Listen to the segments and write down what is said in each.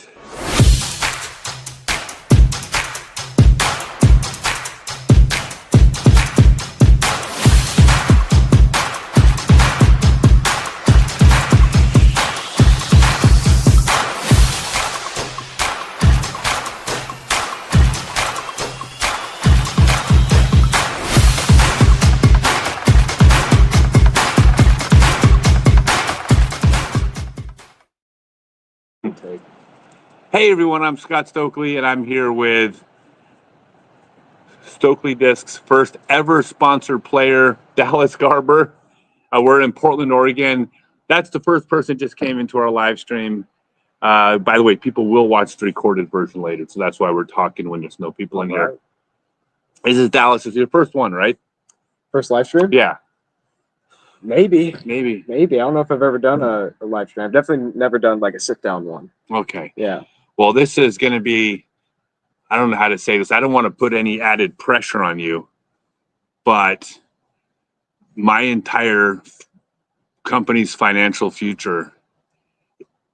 it. Hey everyone, I'm Scott Stokely, and I'm here with Stokely Discs' first ever sponsored player, Dallas Garber. We're in Portland, Oregon. That's the first person just came into our live stream. By the way, people will watch the recorded version later, so that's why we're talking when there's no people in here. This is Dallas. It's your first one, right? First live stream? Yeah. Maybe. Maybe. I don't know if I've ever done a live stream. I've definitely never done like a sit-down one. Okay. Yeah. Well, this is going to be, I don't know how to say this. I don't want to put any added pressure on you, but my entire company's financial future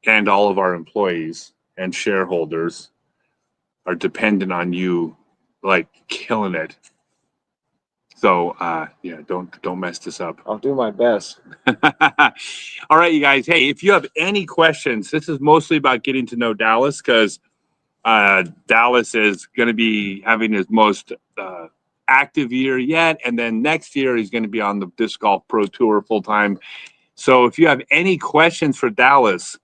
and all of our employees and shareholders are dependent on you, like, killing it. So, yeah, don't mess this up. I'll do my best. All right, you guys. Hey, if you have any questions, this is mostly about getting to know Dallas, because Dallas is going to be having his most active year yet, and then next year he's going to be on the Disc Golf Pro Tour full time. So if you have any questions for Dallas,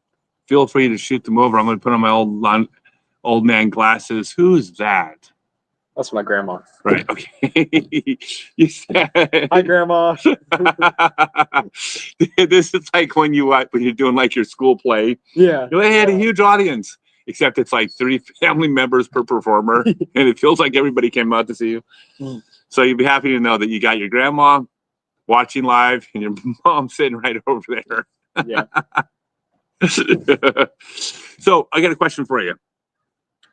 feel free to shoot them over. I'm going to put on my old man glasses. Who's that? That's my grandma. Right. Okay. You said, hi, Grandma. This is like when you're doing like your school play. Yeah. They had a huge audience, except it's like 3 family members per performer, and it feels like everybody came out to see you. So you'd be happy to know that you got your grandma watching live and your mom sitting right over there. Yeah. So I got a question for you.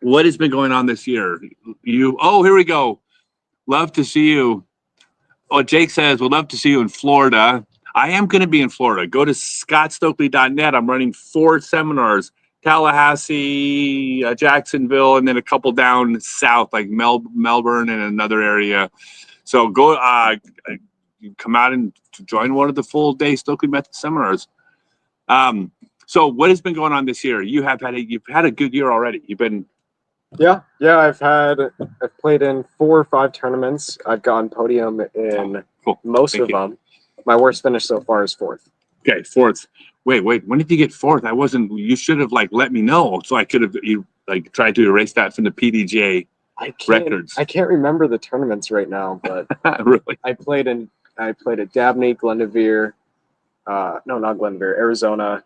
What has been going on this year? Here we go. Love to see you. Oh, Jake says, we'd love to see you in Florida. I am going to be in Florida. Go to scottstokely.net. I'm running 4 seminars, Tallahassee, Jacksonville, and then a couple down south, like Melbourne and another area. So go come out and join one of the full-day Stokely Method seminars. So what has been going on this year? You've had a good year already. You've been... Yeah. I've played in 4 or 5 tournaments. I've gotten podium in most of them. My worst finish so far is 4th. Okay, 4th. Wait. When did you get 4th? You should have let me know, so I could have tried to erase that from the PDGA records. I can't remember the tournaments right now, but really, I played at Dabney, Glendoveer. No, not Glendoveer, Arizona.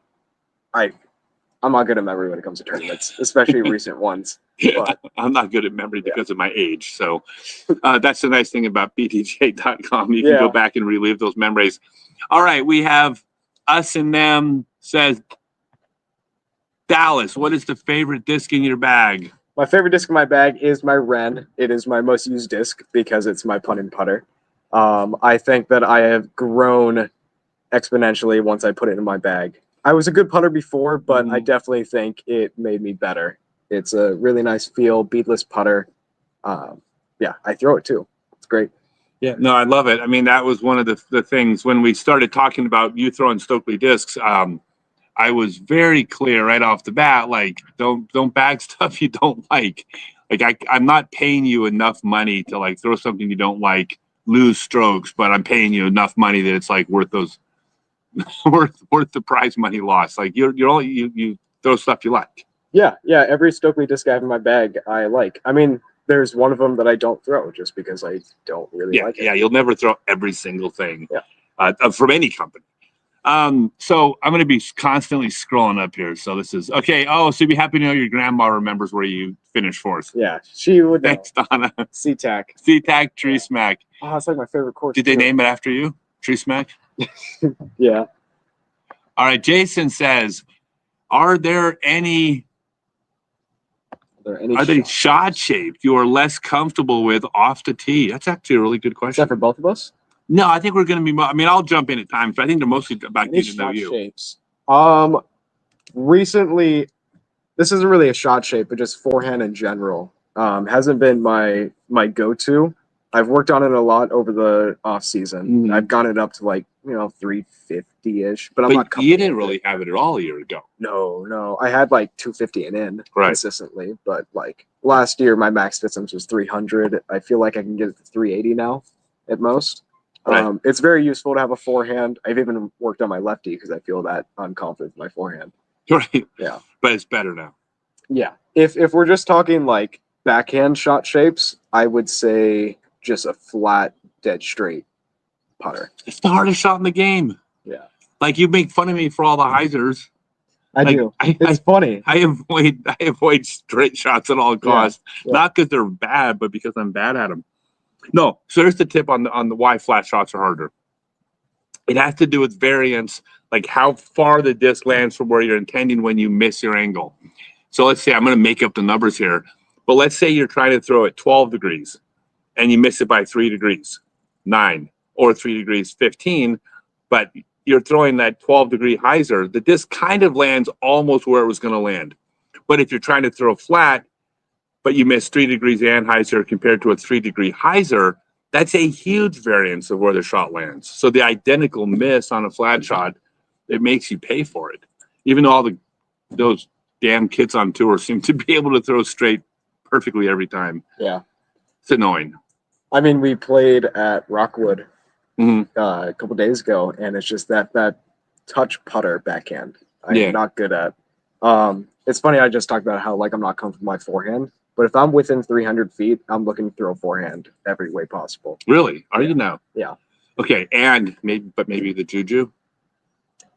I'm not good at memory when it comes to tournaments, especially recent ones. But, I'm not good at memory because of my age. So that's the nice thing about bdj.com. You can go back and relive those memories. All right, we have Us and Them says, Dallas, what is the favorite disc in your bag? My favorite disc in my bag is my Ren. It is my most used disc because it's my putt and putter. I think that I have grown exponentially once I put it in my bag. I was a good putter before, but I definitely think it made me better. It's a really nice feel, beadless putter. Yeah, I throw it too. It's great. Yeah, no, I love it. I mean, that was one of the things when we started talking about you throwing Stokely discs. I was very clear right off the bat, like, don't bag stuff you don't like. Like, I'm not paying you enough money to like throw something you don't like, lose strokes, but I'm paying you enough money that it's like worth those. worth the prize money lost. Like you throw stuff you like. Yeah. Every Stokely disc I have in my bag, I like. I mean, there's one of them that I don't throw just because I don't really like it. Yeah, you'll never throw every single thing. From any company. So I'm going to be constantly scrolling up here. So this is okay. Oh, so you'd be happy to know your grandma remembers where you finished 4th. Yeah, she would know. Thanks, Donna. SeaTac Tree Smack. Oh, it's like my favorite course. Did they name it after you? Tree Smack? Yeah. All right. Jason says, are they shot shaped you are less comfortable with off the tee? That's actually a really good question. Is that for both of us? No, I think we're going to be. I mean, I'll jump in at times, but I think they're mostly about getting to know you. Shapes. Recently, this isn't really a shot shape, but just forehand in general. Hasn't been my go-to. I've worked on it a lot over the off season. Mhm. I've got it up to like 350-ish, but I'm But not you comfortable didn't with really it. have it at all a year ago. No. I had like 250 and in Right. consistently, but like last year my max distance was 300. I feel like I can get it to 380 now at most. Right. It's very useful to have a forehand. I've even worked on my lefty because I feel that unconfident with my forehand. Right. Yeah. But it's better now. Yeah. If we're just talking like backhand shot shapes, I would say just a flat, dead straight putter. It's the hardest shot in the game. Yeah. Like, you make fun of me for all the hyzers. I Like, do. I It's funny. avoid straight shots at all costs. Yeah. Not because they're bad, but because I'm bad at them. No. So here's the tip on the why flat shots are harder. It has to do with variance, like how far the disc lands from where you're intending when you miss your angle. So let's say I'm going to make up the numbers here, but let's say you're trying to throw it 12 degrees and you miss it by 3 degrees, 9, or 3 degrees, 15, but you're throwing that 12-degree hyzer, the disc kind of lands almost where it was going to land. But if you're trying to throw flat, but you miss 3 degrees and hyzer compared to a 3-degree hyzer, that's a huge variance of where the shot lands. So the identical miss on a flat shot, it makes you pay for it. Even though all those damn kids on tour seem to be able to throw straight perfectly every time. Yeah. It's annoying. I mean, we played at Rockwood Mhm. a couple days ago, and it's just that touch putter backhand. I'm Yeah. not good at. It's funny. I just talked about how like I'm not comfortable with my forehand, but if I'm within 300 feet, I'm looking to throw forehand every way possible. Really? Are Yeah. you now? Yeah. Okay, and maybe the juju.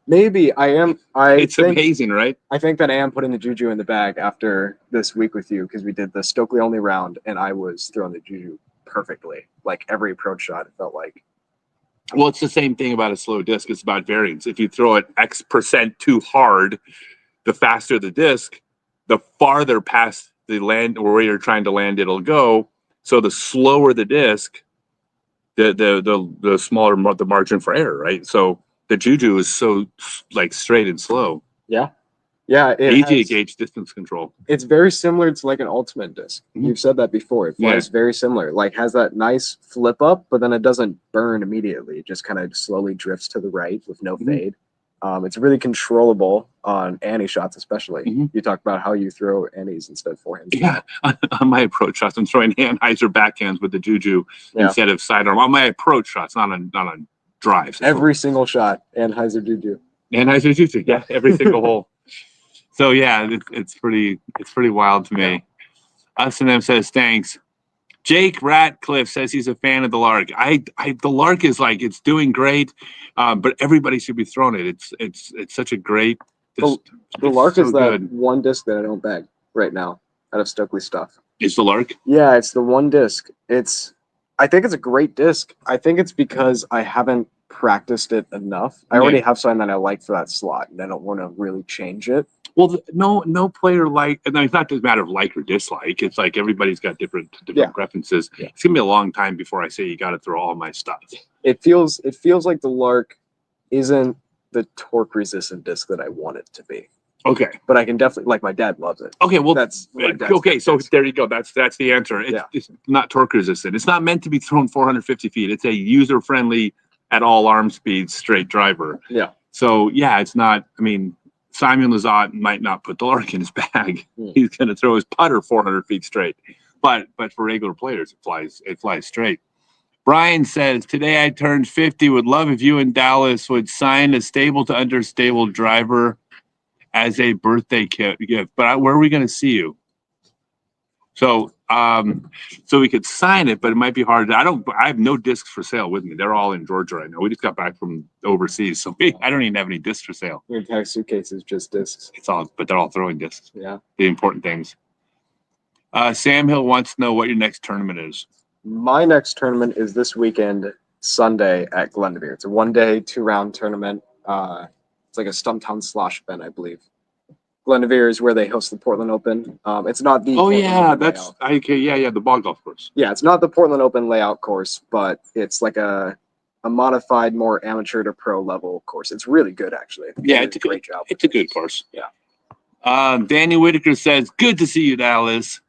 Maybe I am. It's amazing, right? I think that I am putting the juju in the bag after this week with you because we did the Stokely only round, and I was throwing the juju perfectly. Like every approach shot, it felt like. Well, it's the same thing about a slow disc. It's about variance. If you throw it X% too hard, the faster the disc, the farther past the land or where you're trying to land it'll go. So the slower the disc, the smaller the margin for error, right? So the juju is so like straight and slow. Yeah. Yeah, Easy to gauge distance control. It's very similar to like an ultimate disc. Mhm. You've said that before. It flies very similar. Like has that nice flip up, but then it doesn't burn immediately. It just kind of slowly drifts to the right with no fade. It's really controllable on Annie shots, especially. You talked about how you throw Annies instead of forehands. Yeah, on my approach shots, I'm throwing hand-hyzer backhands with the juju instead of sidearm. On my approach shots, not on drives. Every single shot, Anheuser juju. Hand-hyzer juju, yeah, every single hole. So yeah, it's pretty wild to me. Us and them says thanks. Jake Ratcliffe says he's a fan of the Lark. The Lark is like it's doing great, but everybody should be throwing it. It's such a great. The Lark is that one disc that I don't bag right now out of Stokely stuff. Is the Lark? Yeah, it's the one disc. I think it's a great disc. I think it's because I haven't practiced it enough. I already have something that I like for that slot, and I don't want to really change it. Well, no player and it's not just a matter of like or dislike. It's like everybody's got different preferences. Yeah. It's gonna be a long time before I say you got to throw all my stuff. It feels like the Lark isn't the torque resistant disc that I want it to be. Okay, but I can definitely like my dad loves it. Okay, well that's okay. So there you go. That's the answer. It's not torque resistant. It's not meant to be thrown 450 feet. It's a user friendly at all arm speeds straight driver. Yeah. So yeah, it's not. I mean, Simon Lizotte might not put the Lark in his bag. He's going to throw his putter 400 feet straight. But for regular players, it flies straight. Brian says, today I turned 50. Would love if you and Dallas would sign a stable to understable driver as a birthday gift. But where are we going to see you? So we could sign it, but it might be hard. I have no discs for sale with me. They're all in Georgia right now. We just got back from overseas, so I don't even have any discs for sale. Your entire suitcase is just discs. But they're all throwing discs. Yeah. The important things. Sam Hill wants to know what your next tournament is. My next tournament is this weekend, Sunday at Glenvere. It's a 1-day, 2-round tournament. It's like a Stumptown slosh event, I believe. Glenvere is where they host the Portland Open. It's not the the ball golf course. Yeah, it's not the Portland Open layout course, but it's like a modified, more amateur to pro level course. It's really good, actually. Yeah, it's a great job. It's a good course. Yeah. Danny Whitaker says, "Good to see you, Dallas.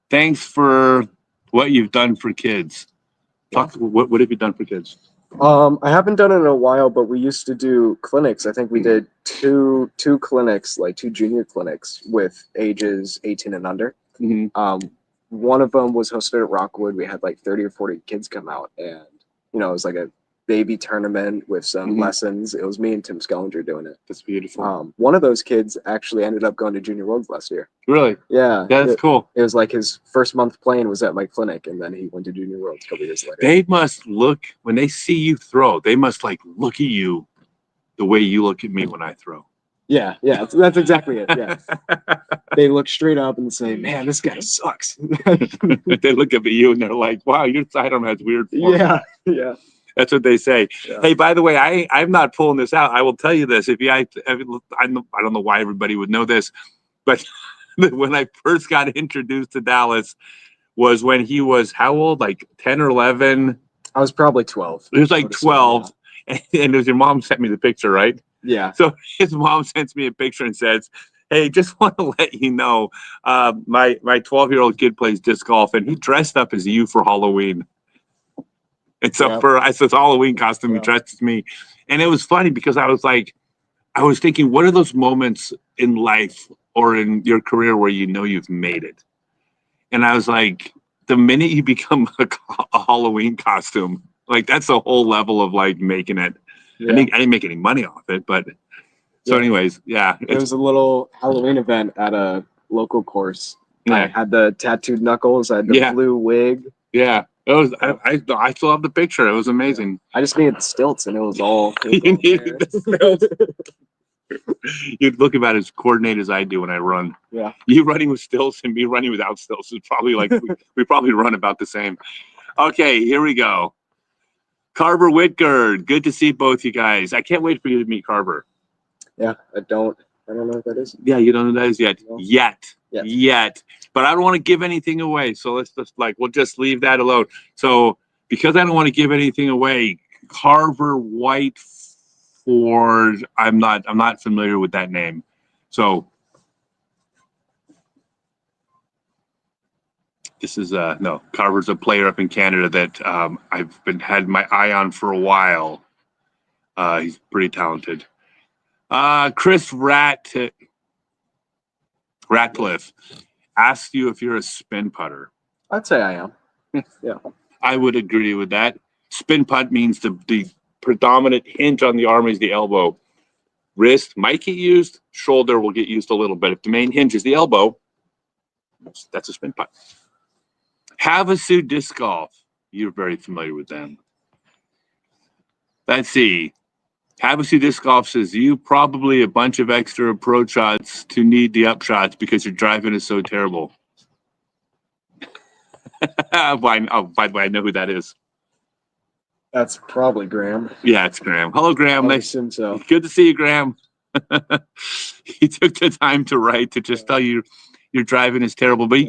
Thanks for what you've done for kids." Talk. What have you done for kids? I haven't done it in a while, but we used to do clinics. I think we did two clinics, like 2 junior clinics with ages 18 and under. Mm-hmm. One of them was hosted at Rockwood. We had like 30 or 40 kids come out, and it was like a baby tournament with some lessons. It was me and Tim Skellinger doing it. That's beautiful. One of those kids actually ended up going to Junior Worlds last year. Really? Yeah. That's cool. It was like his first month playing was at my clinic, and then he went to Junior Worlds a couple years later. They must look, when they see you throw, they must like look at you the way you look at me when I throw. Yeah, that's exactly it. Yeah. They look straight up and say, "Man, this guy sucks." They look up at you and they're like, "Wow, your sidearm has weird form." Yeah. That's what they say. Yeah. Hey, by the way, I'm not pulling this out. I will tell you this. I don't know why everybody would know this, but when I first got introduced to Dallas was when he was how old? Like 10 or 11? I was probably 12. He was like 12. And it was your mom sent me the picture, right? Yeah. So his mom sends me a picture and says, "Hey, just want to let you know, my 12-year-old kid plays disc golf, and he dressed up as you for Halloween." And so I said, Halloween costume, he dressed as me. And it was funny because I was thinking, what are those moments in life or in your career where you know you've made it? And I was like, the minute you become a Halloween costume, like that's a whole level of like making it. Yeah. I didn't make any money off it, but so anyways, yeah. It was a little Halloween event at a local course. I had the tattooed knuckles, I had the blue wig. Yeah. It was. I still have the picture. It was amazing. I just needed stilts, and it was all. You needed the stilts. You look about as coordinated as I do when I run. Yeah. You running with stilts and me running without stilts is probably like we probably run about the same. Okay, here we go. Garber Whitgerd, good to see both you guys. I can't wait for you to meet Garber. Yeah, I don't know what that is. Yeah, you don't know who that is yet. No. Yet. But I don't want to give anything away. So let's just we'll just leave that alone. So because I don't want to give anything away, Carver Whiteford, I'm not familiar with that name. So this is no, Carver's a player up in Canada that I've had my eye on for a while. He's pretty talented. Chris Ratcliffe asked you if you're a spin putter. I'd say I am. Yeah. I would agree with that. Spin putt means the predominant hinge on the arm is the elbow. Wrist might get used. Shoulder will get used a little bit. If the main hinge is the elbow, that's a spin putt. Havasu Disc Golf. You're very familiar with them. Let's see. Havasu Disc Golf says, you probably a bunch of extra approach shots to need the upshots because your driving is so terrible. By the way, I know who that is. That's probably Graham. Yeah, it's Graham. Hello, Graham. I assume so. Good to see you, Graham. He took the time to write to just tell you your driving is terrible. But,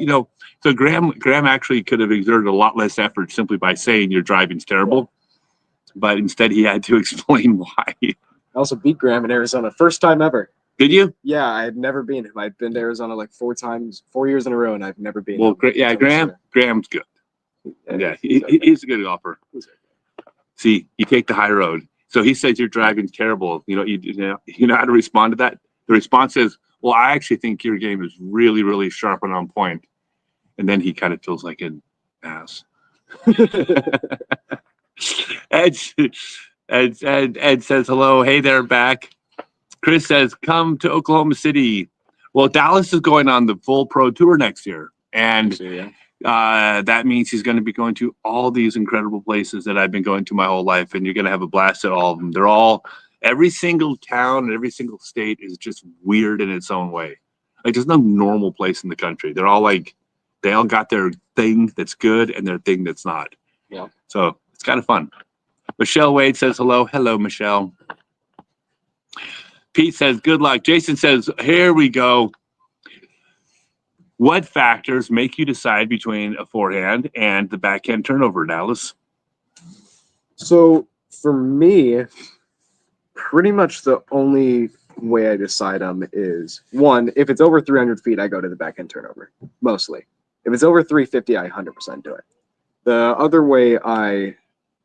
so Graham actually could have exerted a lot less effort simply by saying your driving's terrible. But instead, he had to explain why. I also beat Graham in Arizona. First time ever. Did you? Yeah, I had never beaten him. I'd been to Arizona like 4 years in a row, and I've never beaten him. Well, Graham's good. Yeah, he's a good golfer. See, you take the high road. So he says your driving's terrible. You know how to respond to that? The response is, well, I actually think your game is really, really sharp and on point. And then he kind of feels like an ass. Ed says hello. Hey there, back. Chris says, come to Oklahoma City. Well, Dallas is going on the full pro tour next year. And that means he's going to be going to all these incredible places that I've been going to my whole life. And you're going to have a blast at all of them. Every single town and every single state is just weird in its own way. Like there's no normal place in the country. They all got their thing that's good and their thing that's not. Yeah. So it's kind of fun. Michelle Wade says hello. Hello, Michelle. Pete says good luck. Jason says, here we go. What factors make you decide between a forehand and the backhand turnover, Dallas? So for me, pretty much the only way I decide them is, one, if it's over 300 feet, I go to the backhand turnover, mostly. If it's over 350, I 100% do it. The other way I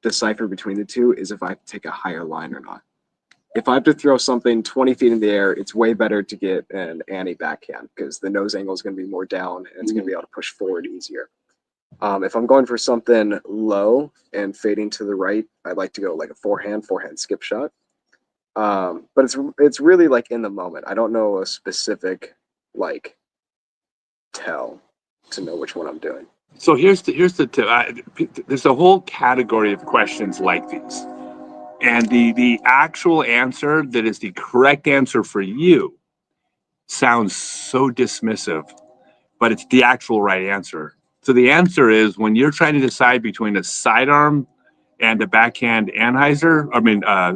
decipher between the two is if I take a higher line or not. If I have to throw something 20 feet in the air, it's way better to get an Annie backhand because the nose angle is going to be more down and it's going to be able to push forward easier. If I'm going for something low and fading to the right, I like to go like a forehand skip shot. But it's really like in the moment. I don't know a specific like tell to know which one I'm doing. So here's the tip. There's a whole category of questions like these, and the actual answer that is the correct answer for you sounds so dismissive, but it's the actual right answer. So the answer is when you're trying to decide between a sidearm and a backhand anhyzer,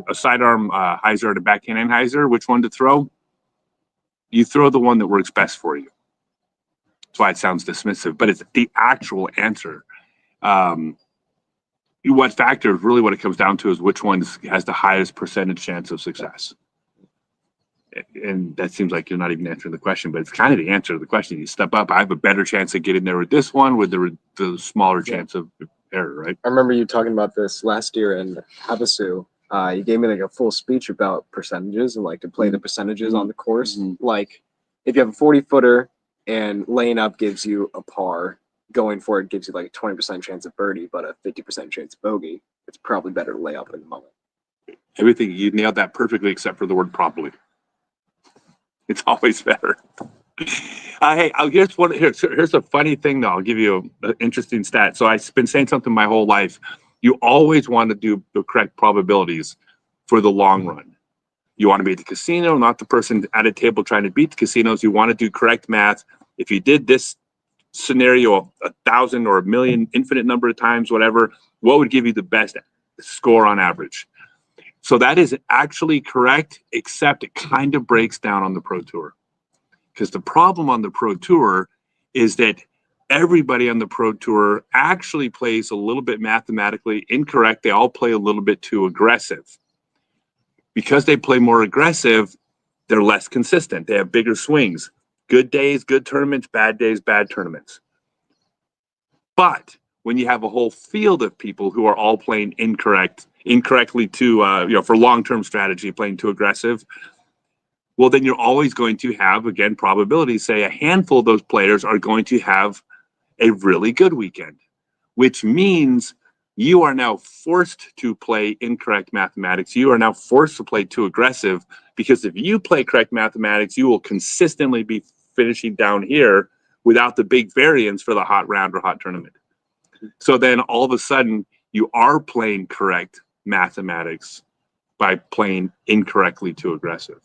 a sidearm hyzer and a backhand anhyzer, which one to throw? You throw the one that works best for you. That's why it sounds dismissive, but it's the actual answer. What factor, really what it comes down to is which one has the highest percentage chance of success. And that seems like you're not even answering the question, but it's kind of the answer to the question. You step up, I have a better chance of getting there with this one with the smaller chance of error, right? I remember you talking about this last year in Havasu. You gave me like a full speech about percentages and like to play the percentages on the course. Like if you have a 40-footer and laying up gives you a par, going for it gives you like a 20% chance of birdie, but a 50% chance of bogey, it's probably better to lay up in the moment. Everything, you nailed that perfectly except for the word probably. It's always better. Hey, here's a funny thing though. I'll give you an interesting stat. So I've been saying something my whole life. You always want to do the correct probabilities for the long run. You want to be at the casino, not the person at a table trying to beat the casinos. You want to do correct math. If you did this scenario 1,000 or 1,000,000, infinite number of times, whatever, what would give you the best score on average? So that is actually correct, except it kind of breaks down on the Pro Tour. Because the problem on the Pro Tour is that everybody on the Pro Tour actually plays a little bit mathematically incorrect. They all play a little bit too aggressive. Because they play more aggressive, they're less consistent. They have bigger swings. Good days, good tournaments, bad days, bad tournaments. But when you have a whole field of people who are all playing incorrectly too, for long-term strategy, playing too aggressive, well, then you're always going to have, again, probabilities say a handful of those players are going to have a really good weekend, which means you are now forced to play incorrect mathematics. You are now forced to play too aggressive because if you play correct mathematics, you will consistently be finishing down here without the big variance for the hot round or hot tournament. So then all of a sudden you are playing correct mathematics by playing incorrectly too aggressive.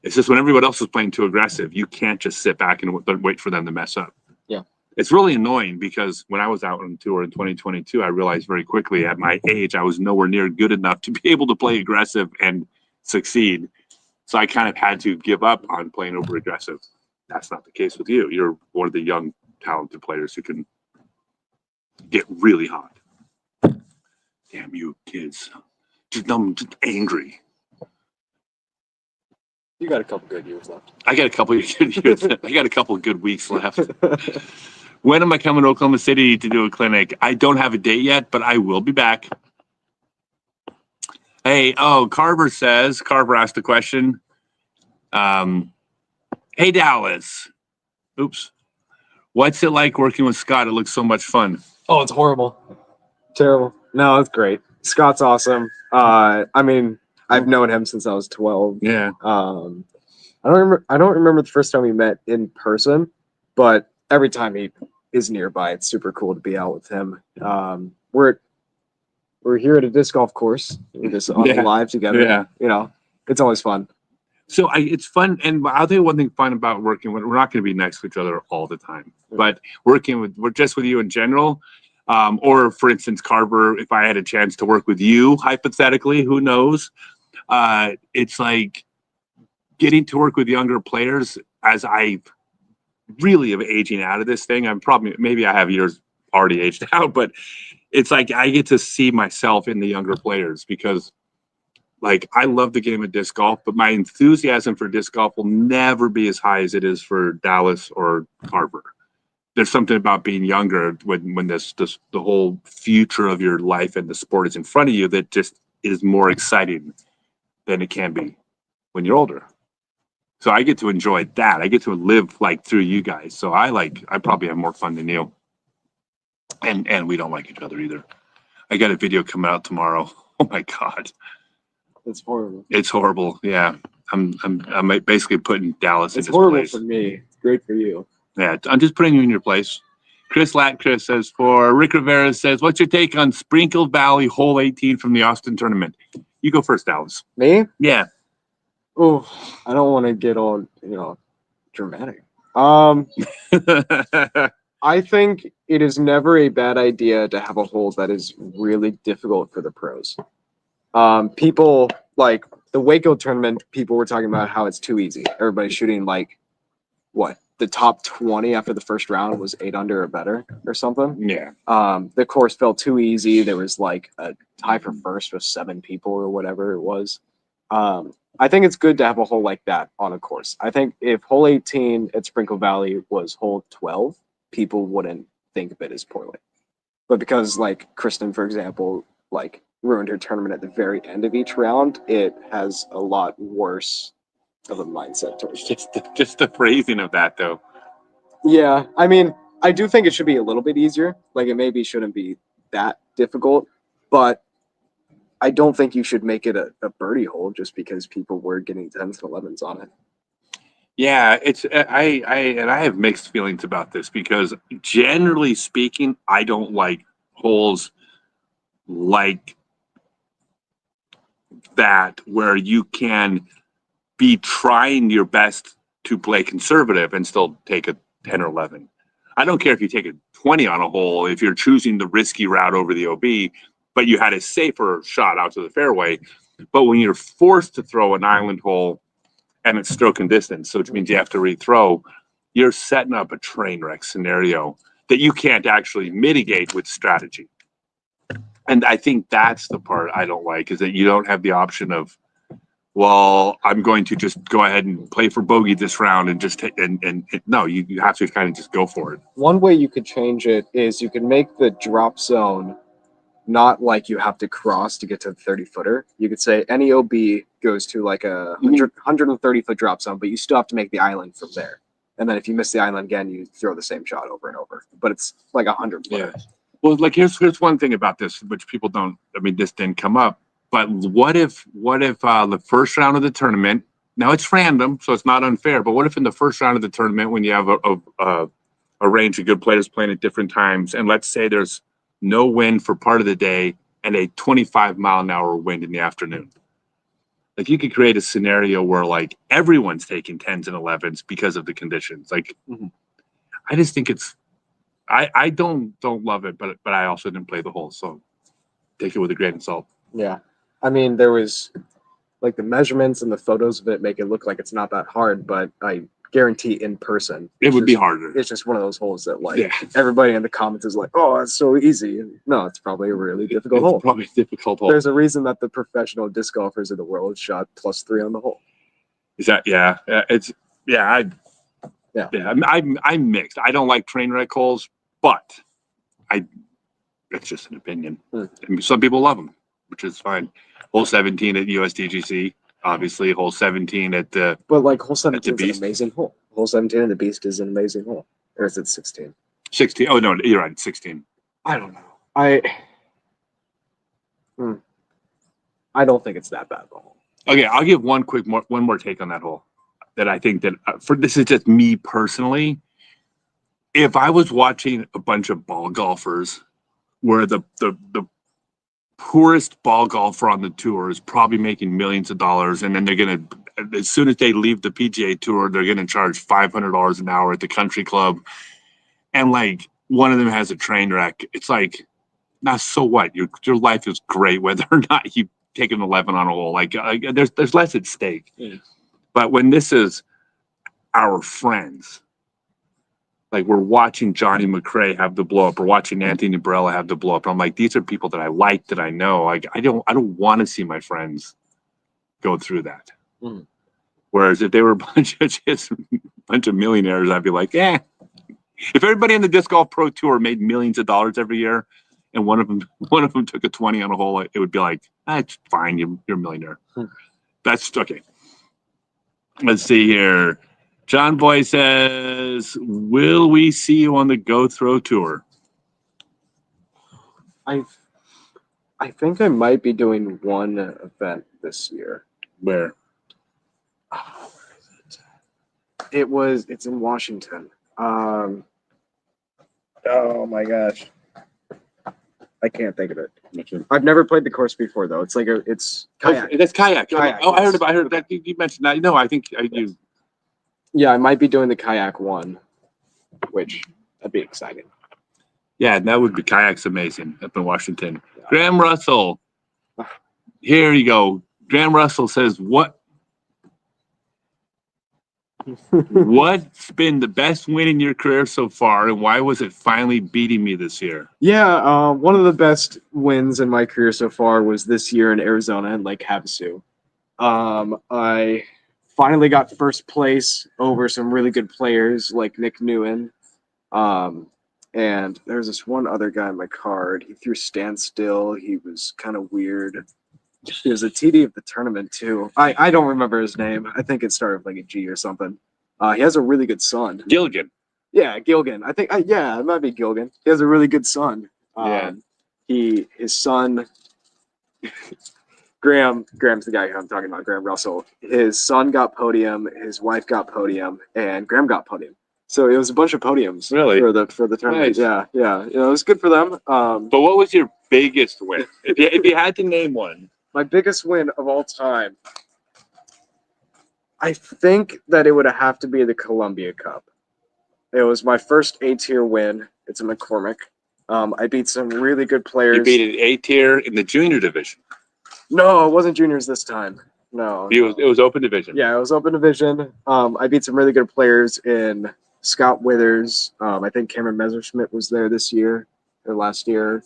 It's just when everyone else is playing too aggressive, you can't just sit back and wait for them to mess up. Yeah. It's really annoying because when I was out on tour in 2022, I realized very quickly at my age, I was nowhere near good enough to be able to play aggressive and succeed. So I kind of had to give up on playing over aggressive. That's not the case with you. You're one of the young, talented players who can get really hot. Damn you kids. I'm just angry. You got a couple good years left. I got a couple of good years. I got a couple of good weeks left. When am I coming to Oklahoma City to do a clinic? I don't have a date yet, but I will be back. Hey, Garber asked a question. Hey, Dallas. Oops. What's it like working with Scott? It looks so much fun. Oh, it's horrible. Terrible. No, it's great. Scott's awesome. I've known him since I was 12. Yeah. I don't remember the first time we met in person, but every time he is nearby, it's super cool to be out with him. We're here at a disc golf course. We're just on the live together. Yeah. It's always fun. So it's fun, and I'll tell you one thing fun about working with. We're not going to be next to each other all the time, but we're just with you in general. Or for instance, Garber, if I had a chance to work with you, hypothetically, who knows? It's like getting to work with younger players as I really am aging out of this thing. Maybe I have years already aged out, but it's like I get to see myself in the younger players because like I love the game of disc golf, but my enthusiasm for disc golf will never be as high as it is for Dallas or Garber. There's something about being younger when this the whole future of your life and the sport is in front of you that just is more exciting than it can be when you're older. So I get to enjoy that. I get to live like through you guys. So I probably have more fun than you. And we don't like each other either. I got a video coming out tomorrow. Oh my God. It's horrible. It's horrible. Yeah. I'm basically putting Dallas in It's his horrible place. for me. It's great for you. Yeah, I'm just putting you in your place. Chris Latcris says, for Rick Rivera says, what's your take on Sprinkle Valley Hole 18 from the Austin tournament? You go first, Dallas. Me? Yeah. Oh, I don't want to get all, dramatic. I think it is never a bad idea to have a hole that is really difficult for the pros. People like the Waco tournament, people were talking about how it's too easy. Everybody's shooting like what? The top 20 after the first round was 8 under or better or something. Yeah. The course felt too easy. There was like a tie for first with 7 people or whatever it was. I think it's good to have a hole like that on a course. I think if hole 18 at Sprinkle Valley was hole 12, people wouldn't think of it as poorly. But because like Kristen, for example, like ruined her tournament at the very end of each round, it has a lot worse of a mindset towards it. Just the phrasing of that, though. Yeah, I mean, I do think it should be a little bit easier. Like it maybe shouldn't be that difficult, but I don't think you should make it a birdie hole just because people were getting 10s and 11s on it. Yeah, it's I have mixed feelings about this because generally speaking, I don't like holes like that where you can be trying your best to play conservative and still take a 10 or 11. I don't care if you take a 20 on a hole if you're choosing the risky route over the OB, but you had a safer shot out to the fairway. But when you're forced to throw an island hole and it's stroke and distance, so which means you have to rethrow, you're setting up a train wreck scenario that you can't actually mitigate with strategy. And I think that's the part I don't like, is that you don't have the option of, well, I'm going to just go ahead and play for bogey this round and just take, and no, you have to kind of just go for it. One way you could change it is you could make the drop zone not like you have to cross to get to the 30-footer. You could say any OB goes to like a 130-foot drop zone, but you still have to make the island from there. And then if you miss the island again, you throw the same shot over and over. But it's like 100 foot. Yeah. Well, like here's one thing about this, which people don't. I mean, this didn't come up. But what if the first round of the tournament? Now it's random, so it's not unfair. But what if in the first round of the tournament, when you have a range of good players playing at different times, and let's say there's no wind for part of the day and a 25-mile-an-hour wind in the afternoon. Like you could create a scenario where like everyone's taking 10s and 11s because of the conditions. Like I just think it's I don't love it, but I also didn't play the hole, so take it with a grain of salt. Yeah. I mean, there was like the measurements and the photos of it make it look like it's not that hard, but I guarantee in person it would be harder. It's just one of those holes that like everybody in the comments is like, oh, it's so easy. And no, it's probably a really difficult hole. Probably a difficult hole. There's a reason that the professional disc golfers of the world shot +3 on the hole. Is that I'm mixed. I don't like train wreck holes, but it's just an opinion. And some people love them, which is fine. Hole 17 at USDGC. Obviously, hole 17 at the. But like hole 17 is an amazing hole. Hole 17 in the Beast is an amazing hole. Or is it 16? 16. Oh no, you're right. 16. I don't know. I don't think it's that bad of a hole. Okay, I'll give one more take on that hole. That I think that for this is just me personally. If I was watching a bunch of ball golfers, where the poorest ball golfer on the tour is probably making millions of dollars, and then they're gonna, as soon as they leave the PGA Tour, they're gonna charge $500 an hour at the country club, and like one of them has a train wreck. It's like, now so what? Your life is great whether or not you take an 11 on a hole. Like there's less at stake. But when this is our friends, like we're watching Johnny McRae have the blow up, or watching Anthony Barella have the blow up. I'm like, these are people that I like, that I know. Like I don't want to see my friends go through that. Mhm. Whereas if they were a bunch of millionaires, I'd be like, eh. If everybody in the disc golf pro tour made millions of dollars every year, and one of them took a 20 on a hole, it would be like, it's fine, you're a millionaire. That's okay. Let's see here. John Boy says, will we see you on the Go Throw tour? I think I might be doing one event this year. Where? Oh, where is it? It's in Washington. Oh my gosh. I can't think of it. I've never played the course before though. It's kayak. Oh, that's kayak. Kayak, Oh, yes. I heard that. You mentioned that. No, I think I do. Yeah, I might be doing the kayak one, which that'd be exciting. Yeah, that would be kayak's amazing up in Washington. Yeah. Graham Russell. Here you go. Graham Russell says, what's been the best win in your career so far, and why was it finally beating me this year? Yeah, one of the best wins in my career so far was this year in Arizona in Lake Havasu. I finally got first place over some really good players like Nick Newen. And there's this one other guy on my card. He threw standstill. He was kind of weird. He was a TD of the tournament too. I don't remember his name. I think it started with like a G or something. He has a really good son. Gilligan. Yeah, Gilgan. I think. Yeah, it might be Gilgan. He has a really good son. His son. Graham's the guy who I'm talking about. Graham Russell. His son got podium. His wife got podium, and Graham got podium. So it was a bunch of podiums. Really? For the tournament. Nice. Yeah. It was good for them. But what was your biggest win? if you had to name one. My biggest win of all time. I think that it would have to be the Columbia Cup. It was my first A-tier win. It's in McCormick. I beat some really good players. You beat an A-tier in the junior division. No, it wasn't juniors this time. No. It was open division. Yeah, it was open division. I beat some really good players in Scott Withers. I think Cameron Messerschmidt was there this year or last year.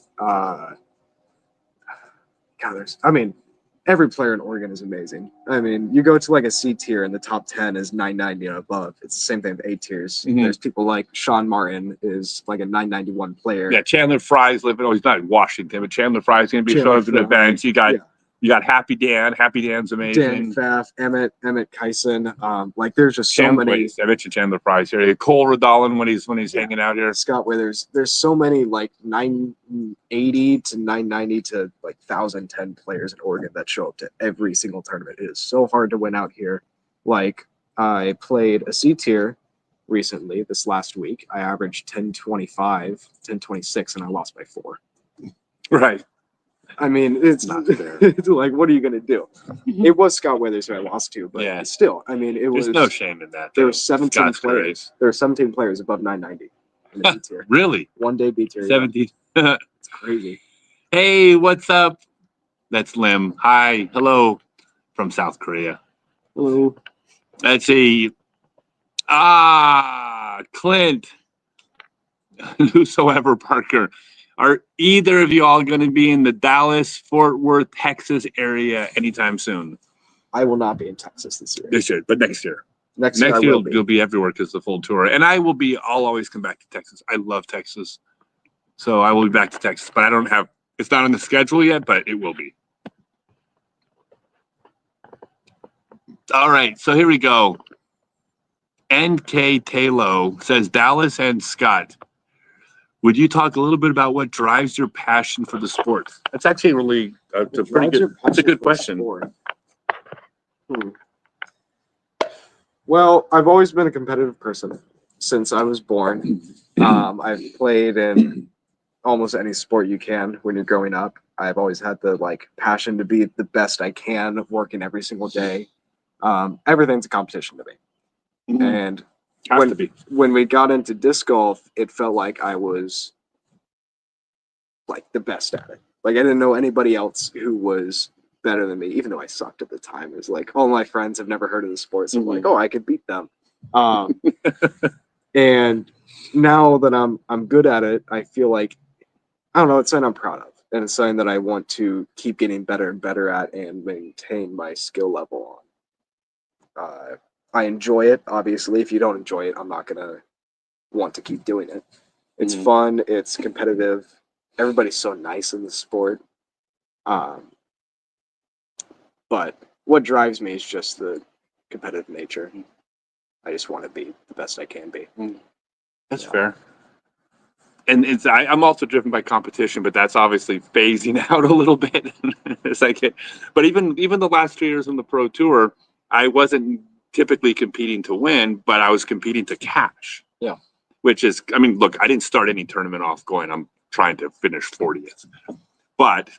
Every player in Oregon is amazing. I mean, you go to like a C tier and the top 10 is 990 and above. It's the same thing with A tiers. Mm-hmm. There's people like Sean Martin is like a 991 player. Yeah, Chandler Fry's living. Oh, he's not in Washington, but Chandler Fry's going to be showing up in events. You got Happy Dan. Happy Dan's amazing. Dan Pfaff, Emmett Kyson. There's just so many. I mentioned Chandler Fry's here. Cole Radalin when he's hanging out here. Scott Withers. There's so many like 980 to 990 to like 1,010 players in Oregon that show up to every single tournament. It is so hard to win out here. Like I played a C tier recently this last week. I averaged 1025, 1026, and I lost by 4. Right. I mean, it's not fair. It's like, what are you going to do? It was Scott Withers who I lost to, but still, I mean, There's no shame in that. There were 17 players. There were 17 players above 990 in the B tier. Really? One day B tier. 17. Yeah. It's crazy. Hey, what's up? That's Lim. Hi. Hello from South Korea. Hello. Let's see. Clint. Whosoever Parker. Are either of you all going to be in the Dallas, Fort Worth, Texas area anytime soon? I will not be in Texas this year. This year, but next year. Next year you'll be everywhere because the full tour. And I'll always come back to Texas. I love Texas. So I will be back to Texas, but it's not on the schedule yet, but it will be. All right, so here we go. NK Talo says, Dallas and Scott, would you talk a little bit about what drives your passion for the sport? That's actually really that's a good question. Well, I've always been a competitive person since I was born. I've played in almost any sport you can when you're growing up. I've always had the passion to be the best I can, working every single day. Everything's a competition to me. Mm-hmm. And when we got into disc golf, it felt like I was the best at it. I didn't know anybody else who was better than me, even though I sucked at the time. It was all my friends have never heard of the sport, so I'm I could beat them. And now that I'm good at it, I feel like, I don't know, it's something I'm proud of. and it's something that I want to keep getting better and better at and maintain my skill level on. I enjoy it. Obviously, if you don't enjoy it, I'm not gonna want to keep doing it. It's fun. It's competitive. Everybody's so nice in the sport. But what drives me is just the competitive nature. I just want to be the best I can be. That's fair. And I'm also driven by competition, but that's obviously phasing out a little bit as I get. But even the last 2 years on the pro tour, I wasn't typically competing to win, but I was competing to cash. Yeah. Which is, I mean, look, I didn't start any tournament off going, I'm trying to finish 40th. But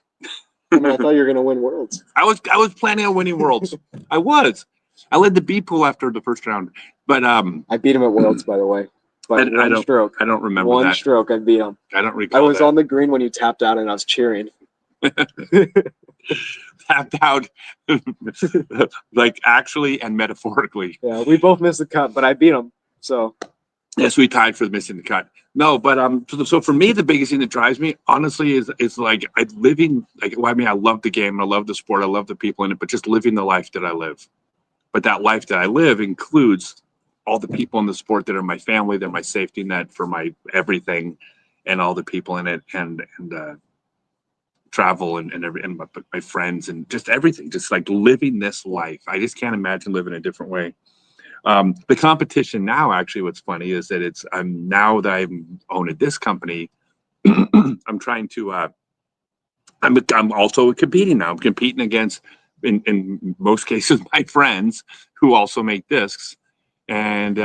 I mean, I thought you were going to win worlds. I was planning on winning worlds. I led the B pool after the first round. But I beat him at worlds, by the way. But I don't stroke. I don't remember one that. Stroke, I beat him. I don't recall. I was that. on the green when you tapped out, and I was cheering. Tapped out, like actually and metaphorically. Yeah, we both missed the cut, but I beat him. So yes, we tied for missing the cut. No, but so for me, the biggest thing that drives me, honestly, is like I mean, I love the game, I love the sport, I love the people in it, but just living the life that I live. But that life that I live includes all the people in the sport that are my family, they're my safety net for my everything, and all the people in it, and travel and my friends and just everything, just like living this life. I just can't imagine living a different way. The competition now, actually, what's funny is that now that I'm owning this company, I'm trying to, I'm also competing now. I'm competing against, in most cases, my friends who also make discs. And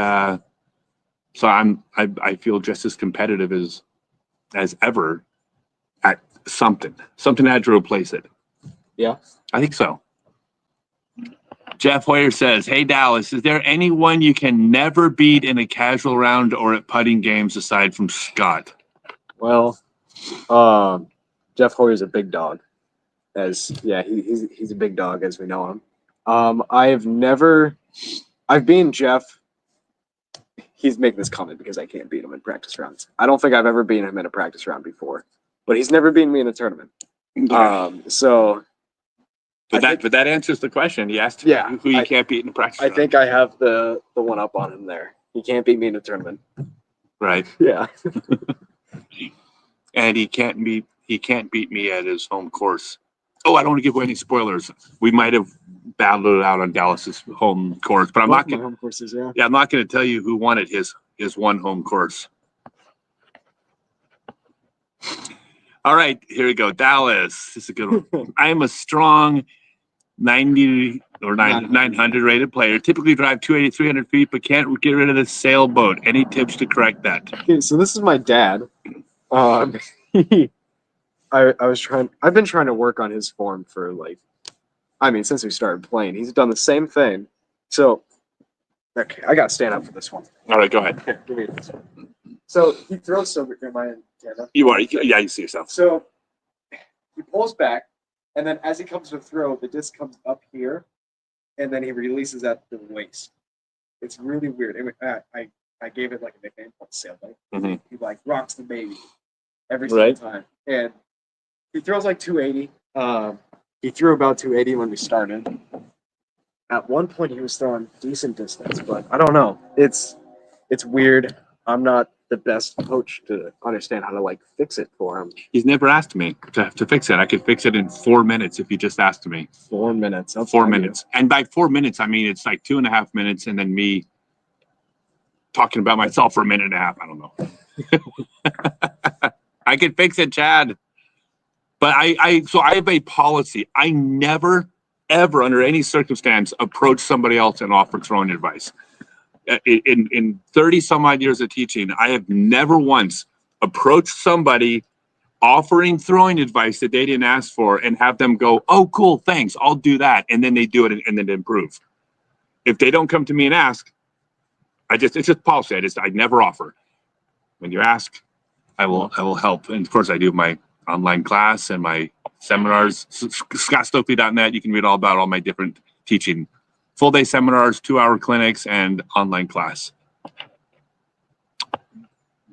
so I feel just as competitive as ever at something had to replace it. yeah, I think so. Jeff Hoyer says, "Hey Dallas, is there anyone you can never beat in a casual round or at putting games aside from Scott?" well, Jeff Hoyer's a big dog. He's a big dog as we know him. I've beaten Jeff. He's making this comment because I can't beat him in practice rounds. I don't think I've ever beaten him in a practice round before, but he's never beaten me in a tournament. But that answers the question. He asked who you can't beat in a practice round. I think I have the one up on him there. He can't beat me in a tournament. Right. Yeah. And he can't beat me at his home course. Oh, I don't want to give away any spoilers. We might have battled it out on Dallas's home course, but I'm not going. Home courses, yeah. Yeah, I'm not going to tell you who won at his one home course. All right, here we go. Dallas. This is a good one. I am a strong 90 or 900 rated player. Typically drive 280, 300 feet, but can't get rid of the sailboat. Any tips to correct that? Okay, so this is my dad. I've been trying to work on his form for since we started playing. He's done the same thing. So, okay, I got to stand up for this one. All right, go ahead. Here, give me this one. So he throws so am I in camera? You are. Yeah, you see yourself. So he pulls back, and then as he comes to throw, the disc comes up here, and then he releases at the waist. It's really weird. I gave it like a nickname called Sailboat. Mm-hmm. He rocks the baby every single time. And he throws 280. He threw about 280 when we started. At one point, he was throwing decent distance, but I don't know. It's weird. I'm not the best coach to understand how to fix it for him. He's never asked me to fix it. I could fix it in 4 minutes if he just asked me. 4 minutes. 4 minutes. And by 4 minutes, I mean it's 2.5 minutes, and then me talking about myself for a minute and a half. I don't know. I can fix it, Chad. But I have a policy. I never, ever, under any circumstance, approach somebody else and offer throwing advice. In 30 some odd years of teaching, I have never once approached somebody offering throwing advice that they didn't ask for and have them go, "Oh, cool, thanks, I'll do that," and then they do it and then improve. If they don't come to me and ask, it's just policy. I never offer. When you ask, I will help. And of course, I do my online class and my seminars. ScottStokely.net. You can read all about all my different teaching. Full day seminars, 2-hour clinics, and online class.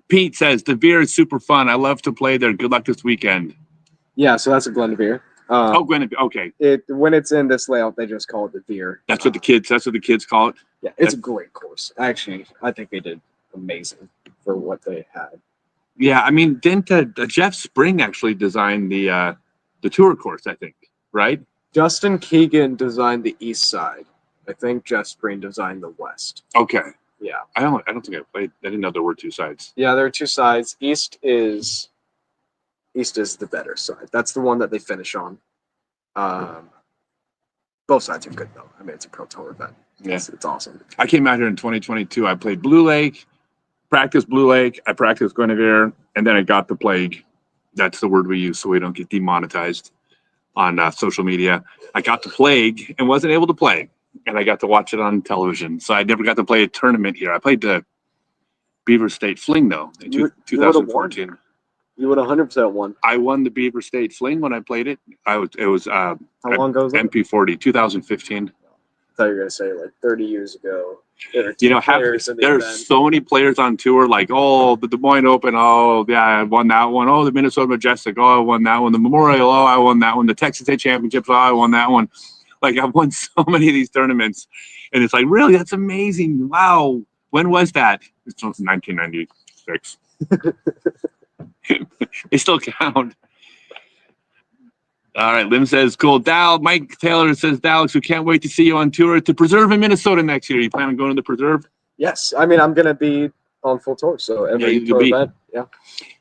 Pete says, "The beer is super fun. I love to play there. Good luck this weekend." Yeah, so that's a Glenvere. Oh, Gwen. Okay, When it's in this layout, they just call it the Veer. that's what the kids call it. Yeah, it's a great course. Actually, I think they did amazing for what they had. Yeah, I mean, didn't Jeff Spring actually design the tour course? I think, right? Justin Keegan designed the east side. I think Jeff Spring designed the west. Okay. Yeah. I don't think I played. I didn't know there were two sides. Yeah, there are two sides. East is the better side. That's the one that they finish on. Both sides are good though. I mean, it's a pro tour event. Yeah. It's awesome. I came out here in 2022. I played Blue Lake, practiced Blue Lake. I practiced Guinevere, and then I got the plague. That's the word we use so we don't get demonetized on social media. I got the plague and wasn't able to play, and I got to watch it on television. So I never got to play a tournament here. I played the Beaver State Fling though in 2014. You would 100% won. I won the Beaver State Fling when I played it. How long ago was that? MP40, 2015. I thought you were gonna say like 30 years ago. You know, there's so many players on tour, like, oh, the Des Moines Open, oh, yeah, I won that one. Oh, the Minnesota Majestic, oh, I won that one. The Memorial, oh, I won that one. The Texas State Championships, oh, I won that one. Like, I've won so many of these tournaments. And it's like, really, that's amazing. Wow. When was that? It's 1996. They still count. All right, Lim says, cool. Mike Taylor says, Alex, we can't wait to see you on tour to Preserve in Minnesota next year. You plan on going to the Preserve? Yes. I mean, I'm going to be on full tour, so every tour event, yeah.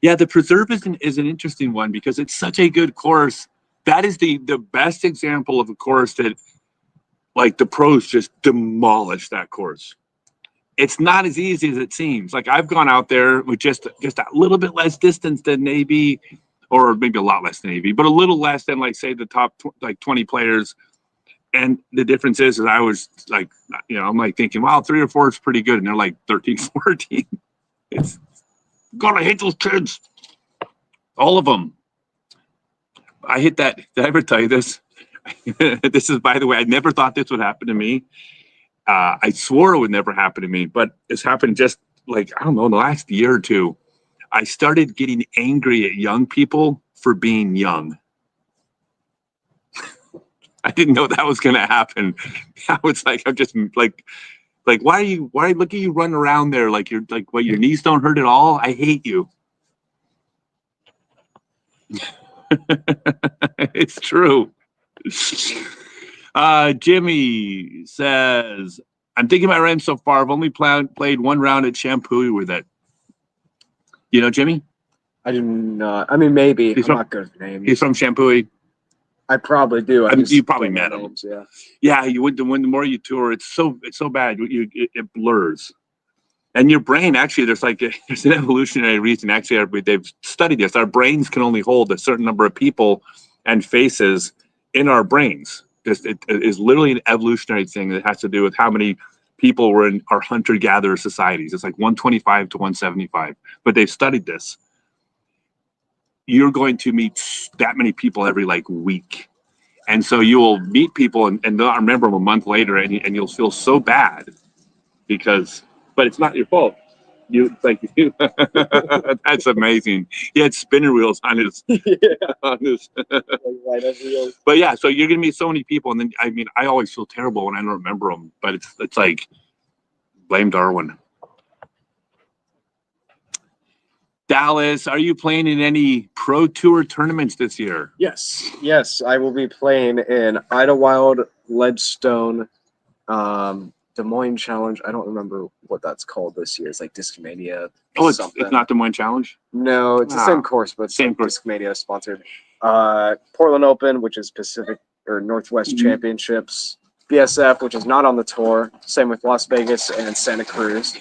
Yeah, the Preserve is an interesting one because it's such a good course. That is the best example of a course that, like, the pros just demolished that course. It's not as easy as it seems. Like, I've gone out there with just a little bit less distance than maybe, or maybe a lot less than AV, but a little less than, like, say, the top 20 players. And the difference is I was like, I'm like thinking, wow, 3 or 4 is pretty good. And they're like 13, 14. It's gonna hate those kids. All of them. I hit that. Did I ever tell you this? This is, by the way, I never thought this would happen to me. I swore it would never happen to me, but it's happened just like, I don't know, in the last year or two. I started getting angry at young people for being young. I didn't know that was going to happen. I was like, I'm just like, why look at you running around there like you're like, what, your knees don't hurt at all? I hate you. It's true. Jimmy says, I'm thinking my rent so far. I've only played one round at Shampoo with it. You know Jimmy? I do not. I mean, maybe. I'm not good with names. He's from Shampoo. I probably do. You probably met him. Names, yeah. Yeah, you would. When the more you tour, it's so bad. It blurs, and your brain actually. There's an evolutionary reason. Actually, they've studied this. Our brains can only hold a certain number of people and faces in our brains. It is literally an evolutionary thing that has to do with how many people were in our hunter-gatherer societies. It's like 125 to 175. But they've studied this. You're going to meet that many people every week. And so you will meet people and not remember them a month later and you'll feel so bad but it's not your fault. That's amazing. He had spinner wheels on his, but yeah, so you're going to meet so many people. And then, I mean, I always feel terrible when I don't remember them, but it's like, blame Darwin. Dallas, are you playing in any pro tour tournaments this year? Yes, I will be playing in Idlewild, Ledgestone, Des Moines Challenge. I don't remember what that's called this year. It's like Discmania. Oh, it's not Des Moines Challenge? No, it's the same course, but same course. Discmania sponsored. Portland Open, which is Pacific or Northwest Championships. BSF, which is not on the tour. Same with Las Vegas and Santa Cruz.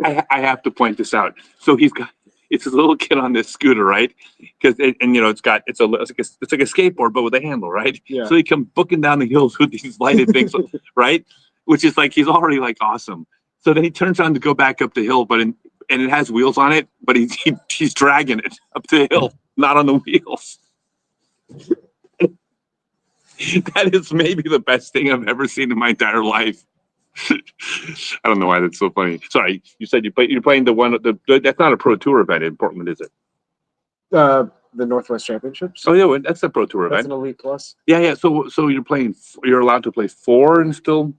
I have to point this out. So it's a little kid on this scooter, right? Because it's like a skateboard, but with a handle, right? Yeah. So he comes booking down the hills with these lighted things, right? Which is like, he's already awesome. So then he turns on to go back up the hill, and it has wheels on it, but he's dragging it up the hill, not on the wheels. That is maybe the best thing I've ever seen in my entire life. I don't know why that's so funny. Sorry, you said you're playing the one. That's not a pro tour event in Portland, is it? The Northwest Championships. Oh yeah, that's a pro tour That's event. an Elite Plus. Yeah. So you're playing. You're allowed to play 4 and still.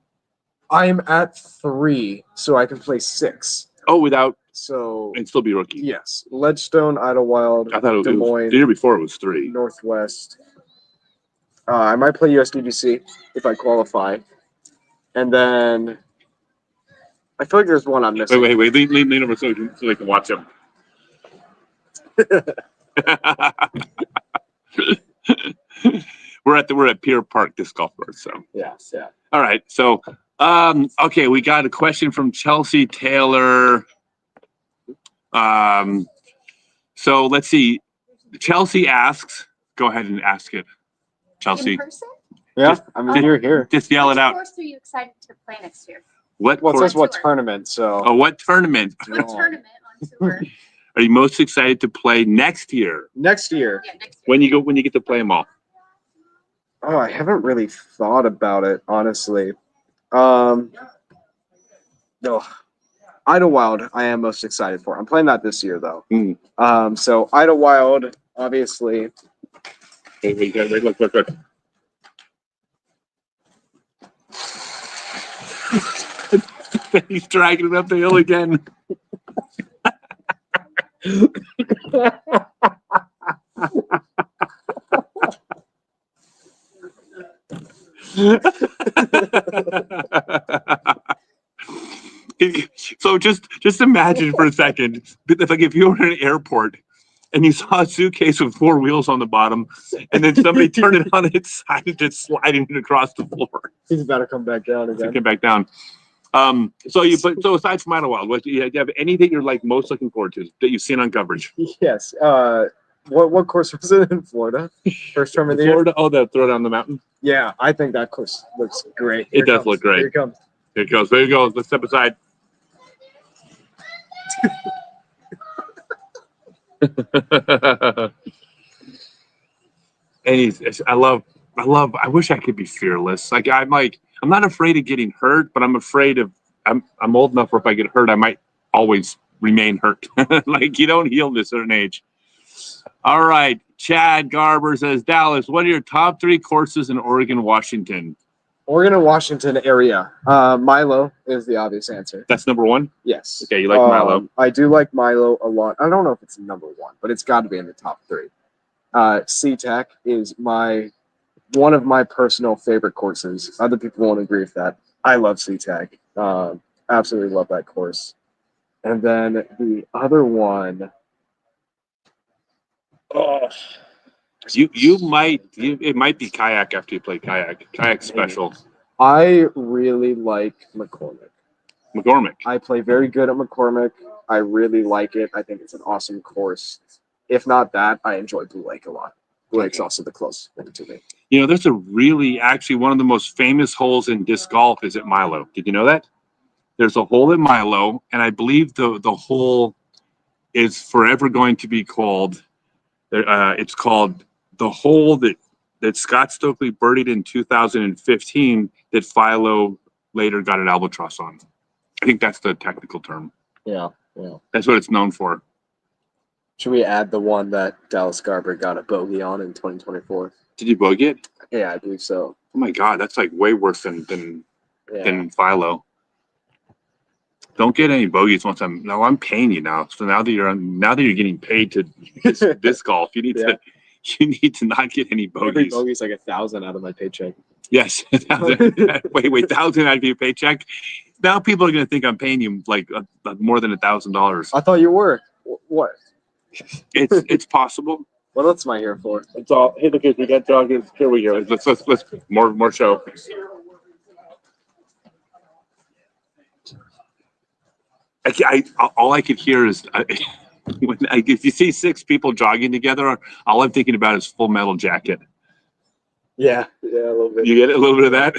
I'm at 3, so I can play 6. Oh, without So and still be rookie. yes, Ledgestone, Idlewild, I thought Des Moines, the year before it was 3. Northwest. I might play USDGC if I qualify, and then I feel like there's one I'm missing. Wait. Lean over so they can watch him. We're at Pier Park Disc Golf Course. So Yes, yeah. all right. So okay, we got a question from Chelsea Taylor. So let's see. Chelsea asks. Go ahead and ask it, Chelsea. In person? Yeah, I mean, you're here. Just yell it out. Which course are you excited to play next year? What Well, it course? says what tournament, so. Oh, what tournament What tournament on tour? are you most excited to play next year? Next year. Yeah, next year. When you get to play them all? Oh, I haven't really thought about it, honestly. No. Idlewild, I am most excited for. I'm playing that this year, though. Mm. So Idlewild, obviously. Wait, look. He's dragging it up the hill again. So just imagine for a second, like if you were in an airport and you saw a suitcase with 4 wheels on the bottom, and then somebody turned it on its side and just sliding it across the floor. He's about to come back down So again. get back down. So aside from Idlewild, do you have anything you're like most looking forward to that you've seen on coverage? Yes. What course was it in Florida? First term of the year? Florida. Oh, the throw down the mountain. Yeah, I think that course looks great. It does look great. Here it comes. Here it goes. There you go. Let's step aside. And I wish I could be fearless. I'm not afraid of getting hurt, but I'm afraid of I'm old enough where if I get hurt, I might always remain hurt. Like you don't heal at a certain age. All right. Chad Garber says, Dallas, what are your top 3 courses in Oregon, Washington? Oregon and Washington area. Milo is the obvious answer. That's number 1? Yes. Okay, you like Milo. I do like Milo a lot. I don't know if it's number 1, but it's got to be in the top 3. SeaTac is one of my personal favorite courses. Other people won't agree with that. I love SeaTac. Absolutely love that course. And then the other one. Oh, it might be kayak after you play kayak. Kayak special. I really like McCormick. McCormick. I play very good at McCormick. I really like it. I think it's an awesome course. If not that, I enjoy Blue Lake a lot. Blue Lake's also the closest one to me. You know, there's actually one of the most famous holes in disc golf is at Milo. Did you know that? There's a hole at Milo, and I believe the hole is forever going to be called. It's called the hole that Scott Stokely birdied in 2015 that Philo later got an albatross on. I think that's the technical term. Yeah. That's what it's known for. Should we add the one that Dallas Garber got a bogey on in 2024? Did you bogey it? Yeah, I believe so. Oh my God, that's like way worse than Philo. Don't get any bogeys once I'm paying you now. So now that you're getting paid to disc golf, you need to not get any bogeys. Every bogey's like 1,000 out of my paycheck. Yes. Wait, 1,000 out of your paycheck? Now people are going to think I'm paying you like more than $1,000. I thought you were. What? It's possible. What else am I here for? It's all. Hey, look, we got joggers. Here we go. Let's more show. All I could hear is if you see 6 people jogging together, all I'm thinking about is Full Metal Jacket. Yeah, a little bit. You get a little bit of that,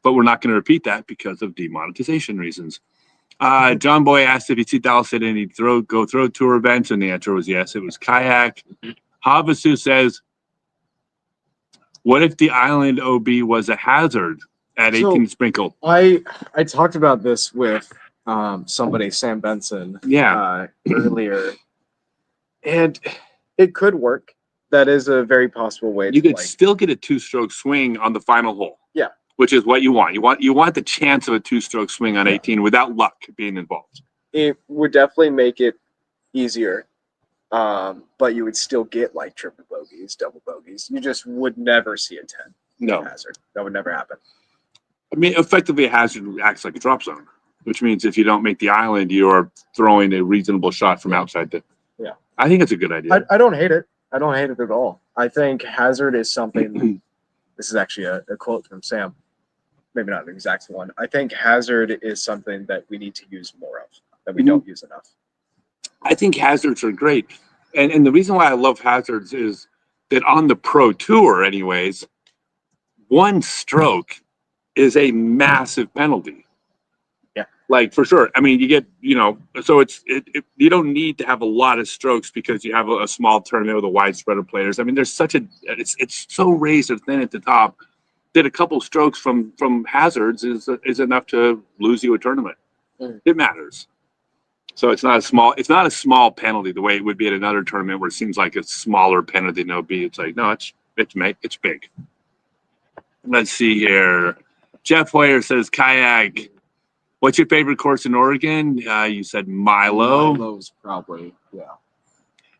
but we're not going to repeat that because of demonetization reasons. John Boy asked if you see Dallas at any throw tour events, and the answer was yes. It was kayak. Havasu says, "What if the island OB was a hazard at So- 18 sprinkle. I talked about this with somebody, Sam Benson, Yeah. earlier, and it could work. That is a very possible way You to could still get a 2-stroke swing on the final hole. Yeah. Which is what you want. You want the chance of a 2-stroke swing on 18 without luck being involved. It would definitely make it easier, but you would still get like triple bogeys, double bogeys. You just would never see a 10 No. hazard. That would never happen. I mean, effectively, a hazard acts like a drop zone, which means if you don't make the island, you are throwing a reasonable shot from outside the. Yeah. I think it's a good idea. I don't hate it. I don't hate it at all. I think hazard is something. This is actually a quote from Sam. Maybe not an exact one. I think hazard is something that we need to use more of, that we don't use enough. I think hazards are great. And the reason why I love hazards is that on the pro tour, anyways, 1 stroke is a massive penalty. Yeah. Like for sure. I mean, you get, so you don't need to have a lot of strokes because you have a small tournament with a wide spread of players. I mean, there's it's so razor thin at the top that a couple strokes from hazards is enough to lose you a tournament. It matters. So it's not a small penalty the way it would be at another tournament where it seems like a smaller penalty than it'll be. It's like, no, it's big. Let's see here. Jeff Hoyer says kayak. What's your favorite course in Oregon? You said Milo. Milo's probably, yeah.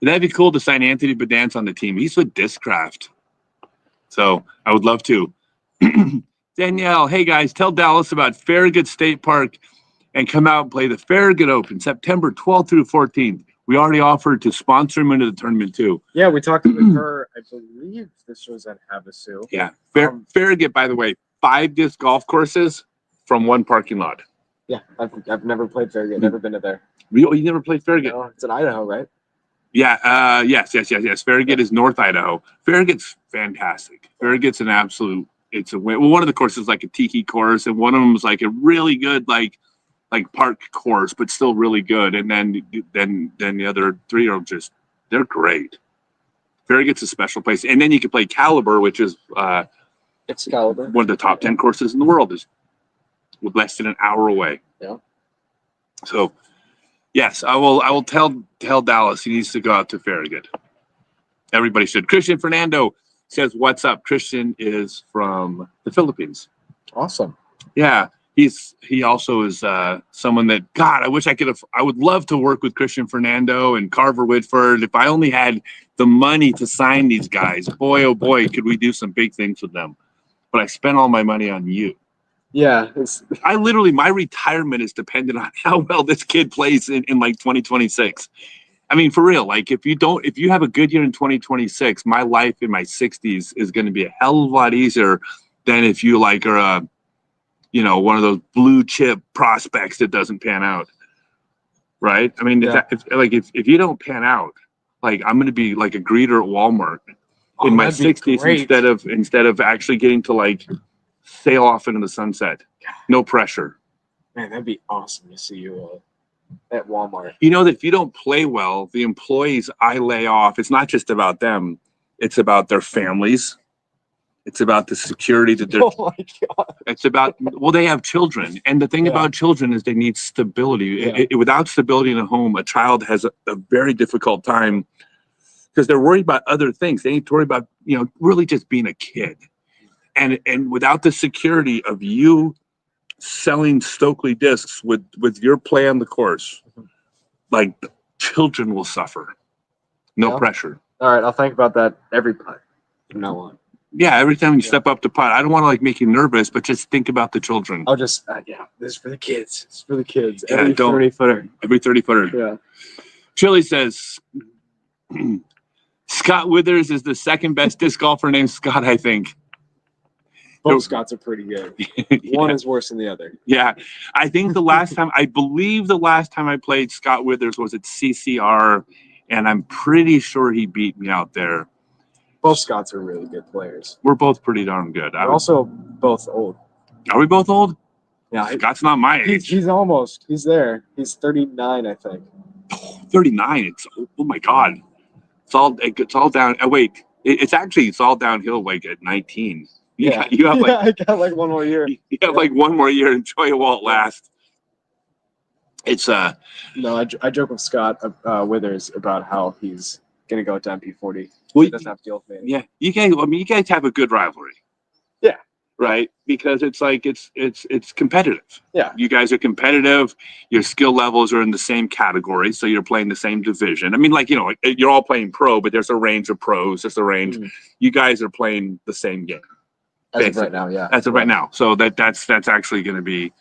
That'd be cool to sign Anthony Bedance on the team. He's with Discraft. So I would love to. Danielle, hey guys, tell Dallas about Farragut State Park and come out and play the Farragut Open September 12th through 14th. We already offered to sponsor him into the tournament too. Yeah, we talked with her. I believe this was at Havasu. Yeah. Farragut, by the way, 5 disc golf courses from 1 parking lot. Yeah, I've never played Farragut. Never been to there. You never played Farragut? No, it's in Idaho, right? Yeah. Yes. Farragut is North Idaho. Farragut's fantastic. Farragut's an absolute. It's a win. Well, one of the courses is like a tiki course, and one of them is like a really good like park course, but still really good. And then the other 3 are just they're great. Farragut's a special place, and then you can play Caliber, which is Excalibur, one of the top 10 courses in the world, is less than an hour away. Yeah. So, yes, I will tell Dallas he needs to go out to Farragut. Everybody should. Christian Fernando says, "What's up?" Christian is from the Philippines. awesome. Yeah, he also is someone that I wish I could have. I would love to work with Christian Fernando and Carver Whitford. If I only had the money to sign these guys, boy oh boy, could we do some big things with them. But I spent all my money on you. Yeah, My retirement is dependent on how well this kid plays in like 2026. I mean, for real, like if you have a good year in 2026, my life in my 60s is going to be a hell of a lot easier than if you like are one of those blue chip prospects that doesn't pan out. Right. I mean, Yeah. if you don't pan out, like I'm going to be like a greeter at Walmart in my that'd be 60s great. instead of actually getting to like sail off into the sunset. No pressure. Man, that'd be awesome to see you at Walmart. You know that if you don't play well, the employees I lay off, it's not just about them. It's about their families. It's about the security that they're. Oh my god! It's about, they have children. And the thing Yeah. about children is they need stability. Yeah. Without stability in a home, a child has a very difficult time because they're worried about other things. They need to worry about, really just being a kid. And without the security of you selling Stokely discs with your play on the course, like children will suffer. No Yeah. pressure. All right, I'll think about that every putt from now on. Yeah, every time you step up to putt, I don't want to make you nervous, but just think about the children. I'll just this is for the kids. It's for the kids. Yeah, Every don't- 30-footer. Every 30-footer. Yeah. Chili says Scott Withers is the second best disc golfer named Scott, I think. Both Scots are pretty good. One Yeah. is worse than the other. Yeah, I think I believe the last time I played Scott Withers was at CCR, and I'm pretty sure he beat me out there. Both Scots are really good players. We're both pretty darn good. They're also both old. Are we both old? Yeah, Scott's not my age. he's almost. He's there. He's 39, I think. 39. Oh my God. It's all down. Oh, wait, it's all downhill like at 19. You have like I got like one more year. you have like one more year. Enjoy it while it lasts. It's No, I joke with Scott Withers about how he's gonna go to MP40. well, He doesn't have to deal with me. yeah, you guys. I mean, you guys have a good rivalry. Yeah. Right, because it's like it's competitive. Yeah. You guys are competitive. Your skill levels are in the same category, so you're playing the same division. I mean, like you're all playing pro, but there's a range of pros. There's a range. Mhm. You guys are playing the same game As of right now, yeah. as of right now. So that's actually going to be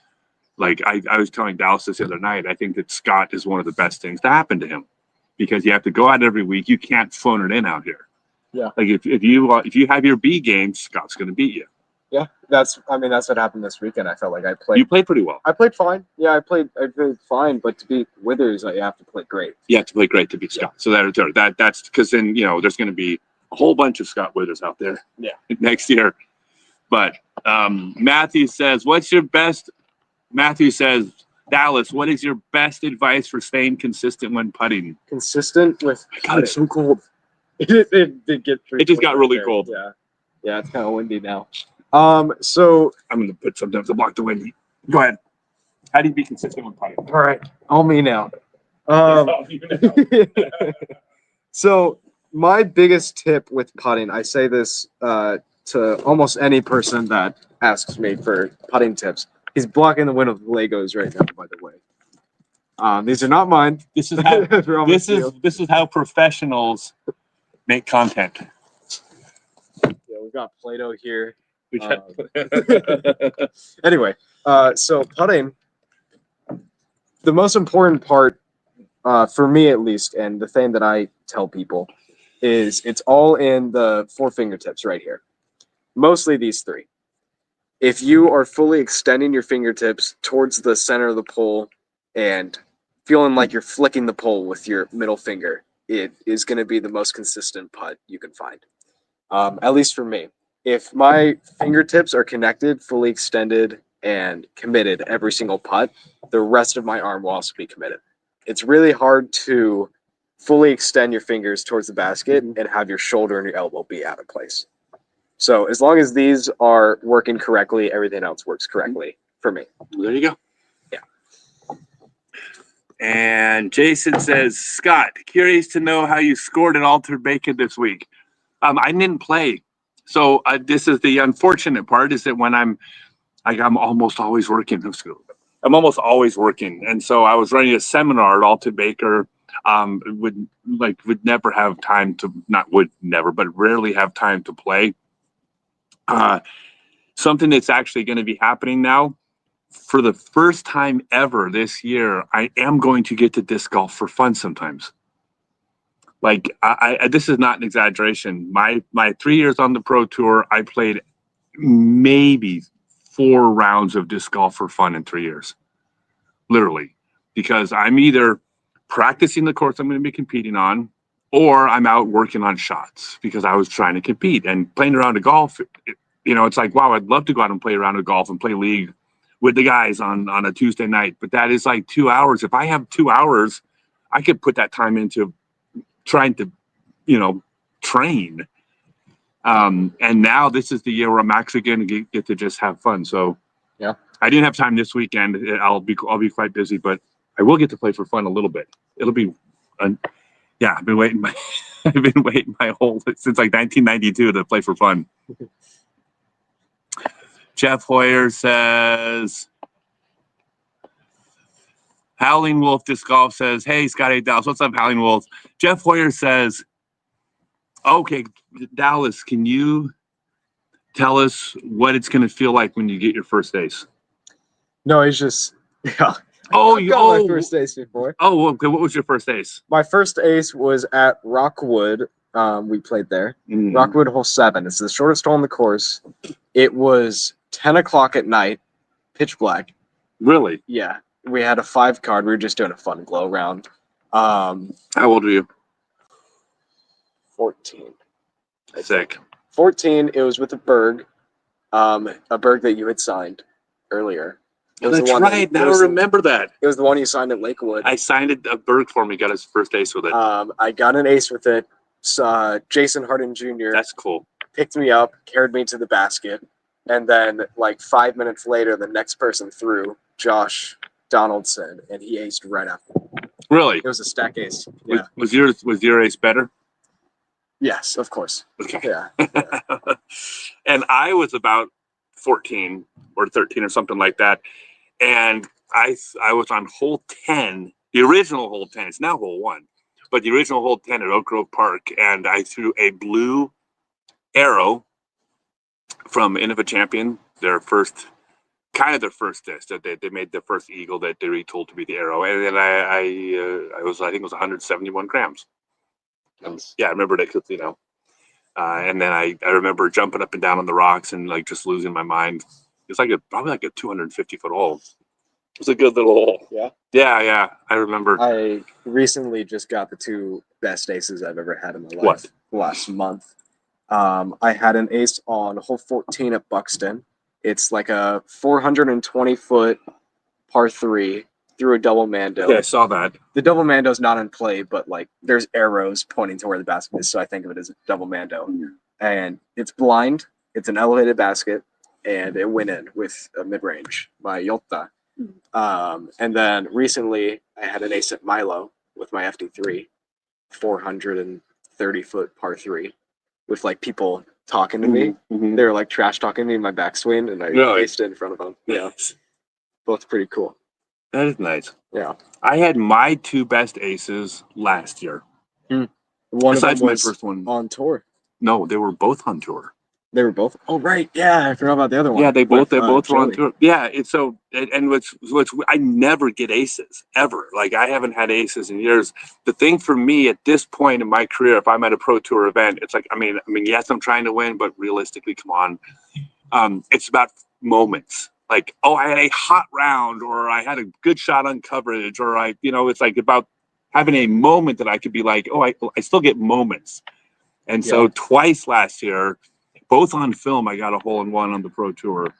like I was telling Dallas this the other night. I think that Scott is one of the best things to happen to him because you have to go out every week. You can't phone it in out here. Yeah. Like if you have your B game, Scott's going to beat you. Yeah, that's what happened this weekend. I felt like I played. You played pretty well. I played fine. Yeah, I played fine, but to beat Withers, you have to play great. You have to play great to beat Scott. So that's because then there's going to be a whole bunch of Scott Withers out there. Yeah. Next year. But Matthew says, "What's your best?" Matthew says, "Dallas, what is your best advice for staying consistent when putting?" Consistent with. God, it's so cold. It did get. It just got cold really there. cold. Yeah. Yeah, it's kind of windy now. So I'm going to put something to block the wind. Go ahead. How do you be consistent with putting? all right, all me now. So my biggest tip with putting, I say this to almost any person that asks me for putting tips. He's blocking the wind with Legos right now, by the way. These are not mine. This is how They're on this the is field. this is how professionals make content. Yeah, we've got Play-Doh here. We got- Anyway, so putting, the most important part for me at least, and the thing that I tell people is it's all in the four fingertips right here. Mostly these three. If you are fully extending your fingertips towards the center of the pole and feeling like you're flicking the pole with your middle finger, it is going to be the most consistent putt you can find. At least for me. If my fingertips are connected, fully extended, and committed every single putt, the rest of my arm will also be committed. It's really hard to fully extend your fingers towards the basket and have your shoulder and your elbow be out of place. So as long as these are working correctly, everything else works correctly for me. There you go. Yeah. And Jason says, Scott, curious to know how you scored at Altered Bacon this week. I didn't play. So this is the unfortunate part is that when I'm almost always working. I'm almost always working. And so I was running a seminar at Alton Baker. Would never have time to but rarely have time to play. Something that's actually going to be happening now for the first time ever this year, I am going to get to disc golf for fun sometimes. Like I this is not an exaggeration. My 3 years on the pro tour, I played maybe 4 rounds of disc golf for fun in 3 years. Literally. Because I'm either practicing the course I'm going to be competing on, or I'm out working on shots because I was trying to compete and playing around a golf. It's like, wow, I'd love to go out and play around a golf and play league with the guys on a Tuesday night. But that is like 2 hours. If I have 2 hours, I could put that time into trying to, train. And now this is the year where I'm actually going to get to just have fun. So yeah, I didn't have time this weekend. I'll be quite busy, but I will get to play for fun a little bit. It'll be, I've been waiting my whole since like 1992 to play for fun. Jeff Hoyer says, Howling Wolf Disc Golf says, hey, Scotty Dallas. What's up, Howling Wolf? Jeff Hoyer says, okay, Dallas, can you tell us what it's going to feel like when you get your first ace? No, it's just, yeah. I've got my first ace before. Oh, okay. What was your first ace? My first ace was at Rockwood. We played there. Rockwood hole 7. It's the shortest hole in the course. It was 10 o'clock at night, pitch black. Really? Yeah. We had a 5 card. We were just doing a fun glow round. How old were you? 14. Sick. 14. It was with a Berg that you had signed earlier. It was That's the one right. Now I remember that. It was the one you signed at Lakewood. I signed it. A Berg for me. Got his first ace with it. I got an ace with it. Jason Harden Jr. That's cool. picked me up, carried me to the basket, and then like 5 minutes later, the next person threw, Josh Donaldson, and he aced right after. Really? It was a stack ace. Yeah. Was your ace better? Yes, of course. Okay. Yeah. And I was about 14 or 13 or something like that. And I was on hole 10, the original hole 10. It's now hole 1, but the original hole 10 at Oak Grove Park. And I threw a blue arrow from Innova Champion, their first disc that they made the first eagle that they retooled to be the arrow. And then I think it was 171 grams. Yeah, I remember it because, and then I remember jumping up and down on the rocks and like just losing my mind. It's like probably like a 250-foot hole. It's a good little hole. Yeah. Yeah. I remember. I recently just got the 2 best aces I've ever had in my life. What? Last month. I had an ace on hole 14 at Buxton. It's like a 420-foot par 3 through a double mando. Yeah, I saw that. The double mando's not in play, but like there's arrows pointing to where the basket is, so I think of it as a double mando. And it's blind. It's an elevated basket, and it went in with a mid-range by Yolta. And then recently, I had an ace at Milo with my FD3, 430-foot par 3, with like people talking to me. Mm-hmm. They were like trash talking me in my backswing, and I aced it in front of them. Yeah, both pretty cool. That is nice. Yeah. I had my 2 best aces last year. One Besides of them my was first one. on tour. No, they were both on tour. They were both. Oh right, yeah, I forgot about the other one. Yeah, they both were on Joey. tour. Yeah, it's so and what's I never get aces ever. Like I haven't had aces in years. The thing for me at this point in my career, if I'm at a pro tour event, it's like I mean, yes, I'm trying to win, but realistically, come on, it's about moments. Like, oh, I had a hot round, or I had a good shot on coverage, or it's like about having a moment that I could be like, oh, I still get moments. And so twice last year, both on film, I got a hole-in-one on the pro tour.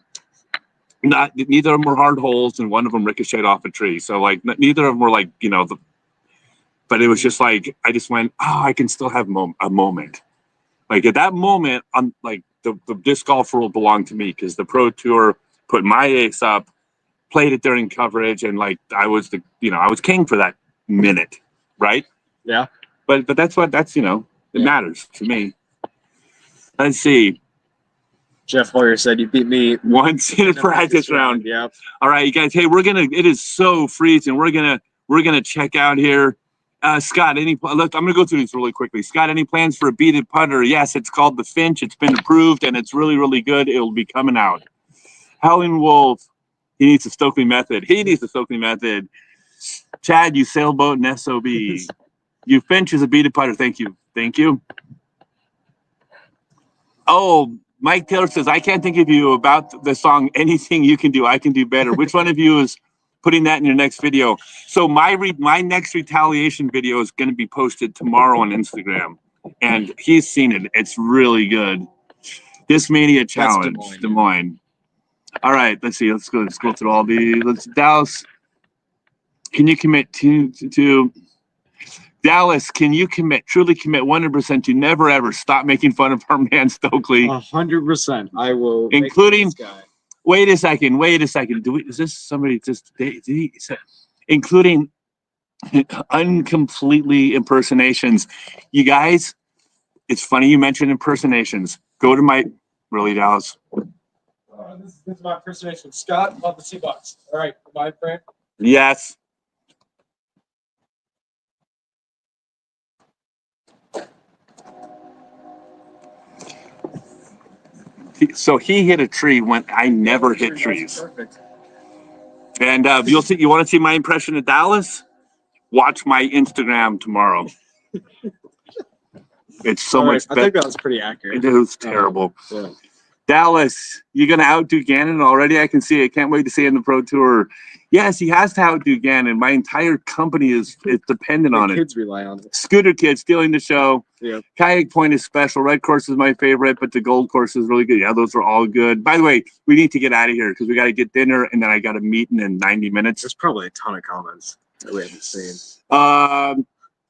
Neither of them were hard holes, and one of them ricocheted off a tree. So like, neither of them were like, but it was just like, I just went, oh, I can still have a moment. Like at that moment, I'm like, the disc golf world belonged to me because the pro tour put my ace up, played it during coverage, and like I was I was king for that minute, right? Yeah. But that's it matters to me. Let's see. Jeff Hoyer said you beat me once in a practice round. Yeah. All right, you guys. Hey, it is so freezing. We're gonna check out here. Scott, look, I'm gonna go through these really quickly. Scott, any plans for a beaded putter? Yes, it's called the Finch. It's been approved and it's really, really good. It'll be coming out. Howling Wolf, he needs a Stokely method. Chad, you sailboat and SOB. You Finch is a beaded putter. Thank you. Oh, Mike Taylor says, I can't think of you about the song Anything You Can Do, I Can Do Better. Which one of you is putting that in your next video? So my next retaliation video is going to be posted tomorrow on Instagram. And he's seen it. It's really good. This Mania Challenge, Des Moines. All right, let's see. Let's go through all these. Dallas, can you commit to Dallas, can you truly commit 100% to never ever stop making fun of our man Stokely? 100%. I will. Including, wait a second. Is this somebody including uncompletely impersonations? You guys, it's funny you mentioned impersonations. Go to really, Dallas? This is my impersonation. Scott, love the $2. All right, my friend. Yes. So he hit a tree when I never hit trees. Perfect. And you'll see. You want to see my impression of Dallas? Watch my Instagram tomorrow. It's so much better. I think that was pretty accurate. It was terrible. Yeah. Dallas, you're going to outdo Gannon already? I can see it. Can't wait to see it in the Pro Tour. Yes, he has to outdo Gannon. My entire company is dependent on it. Kids rely on it. Scooter Kid stealing the show. Yeah. Kayak Point is special. Red course is my favorite, but the gold course is really good. Yeah, those are all good. By the way, we need to get out of here because we got to get dinner, and then I got a meeting in 90 minutes. There's probably a ton of comments that we haven't seen.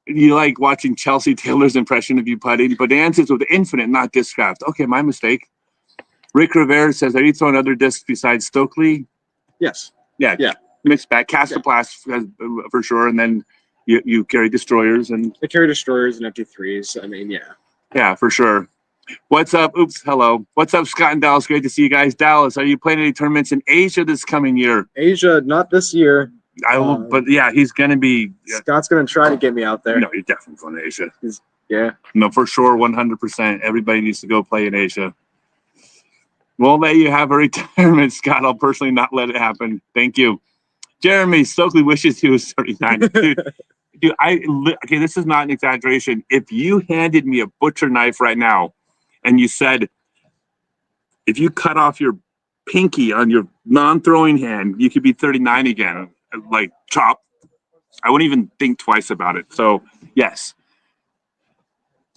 You like watching Chelsea Taylor's impression of you putting, but the answer is with infinite, not discraft. Okay, my mistake. Rick Rivera says, are you throwing other discs besides Stokely? Yes. Yeah. Yeah. Mixed bag. Castoplast for sure, and then you carry destroyers and I carry destroyers and empty threes. I mean, yeah. yeah, for sure. What's up? Oops, hello. What's up, Scott and Dallas? Great to see you guys. Dallas, are you playing any tournaments in Asia this coming year? Asia, not this year. I will, but yeah, he's gonna be. Scott's gonna try to get me out there. No, he's definitely going to Asia. Yeah. No, for sure, 100%. Everybody needs to go play in Asia. Won't let you have a retirement, Scott. I'll personally not let it happen. Thank you. Jeremy, Stokely wishes he was 39. Dude, okay, this is not an exaggeration. If you handed me a butcher knife right now and you said, if you cut off your pinky on your non-throwing hand, you could be 39 again, like chop, I wouldn't even think twice about it. So, yes.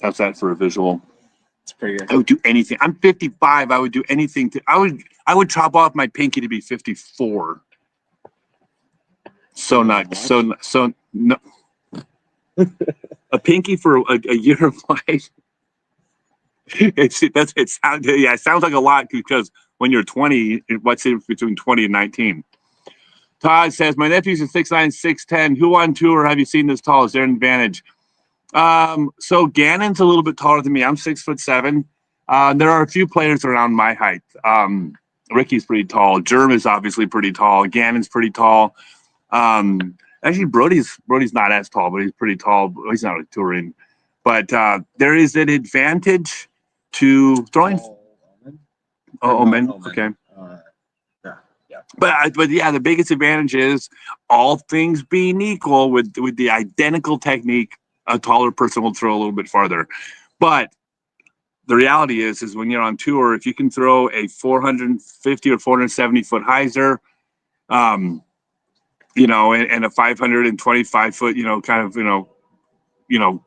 How's that for a visual? It's pretty good. I would do anything. I'm 55. I would do anything I would chop off my pinky to be 54. So no. A pinky for a year of life. It sounds like a lot because when you're 20, what's it between 20 and 19? Todd says, my nephew's a 6'9", 6'10". Who on tour have you seen this tall? Is there an advantage? So Gannon's a little bit taller than me. I'm 6'7". There are a few players around my height. Ricky's pretty tall. Germ is obviously pretty tall. Gannon's pretty tall. Actually, Brody's not as tall, but he's pretty tall. He's not touring. But there is an advantage to throwing. Omen. Okay. But yeah, the biggest advantage is all things being equal with the identical technique, a taller person will throw a little bit farther. But the reality is when you're on tour, if you can throw a 450 or 470 foot hyzer, and a 525 foot, kind of,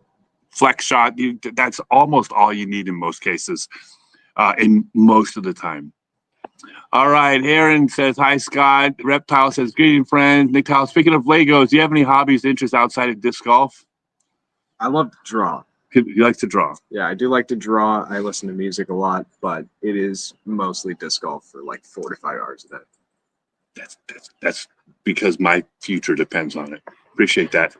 flex shot, that's almost all you need in most cases, in most of the time. All right, Aaron says, hi, Scott. Reptile says, greeting, friends. Nick Tile, speaking of Legos, do you have any hobbies, interests outside of disc golf? I love to draw. He likes to draw. Yeah, I do like to draw. I listen to music a lot, but it is mostly disc golf for like 4 to 5 hours a day. That's because my future depends on it. Appreciate that.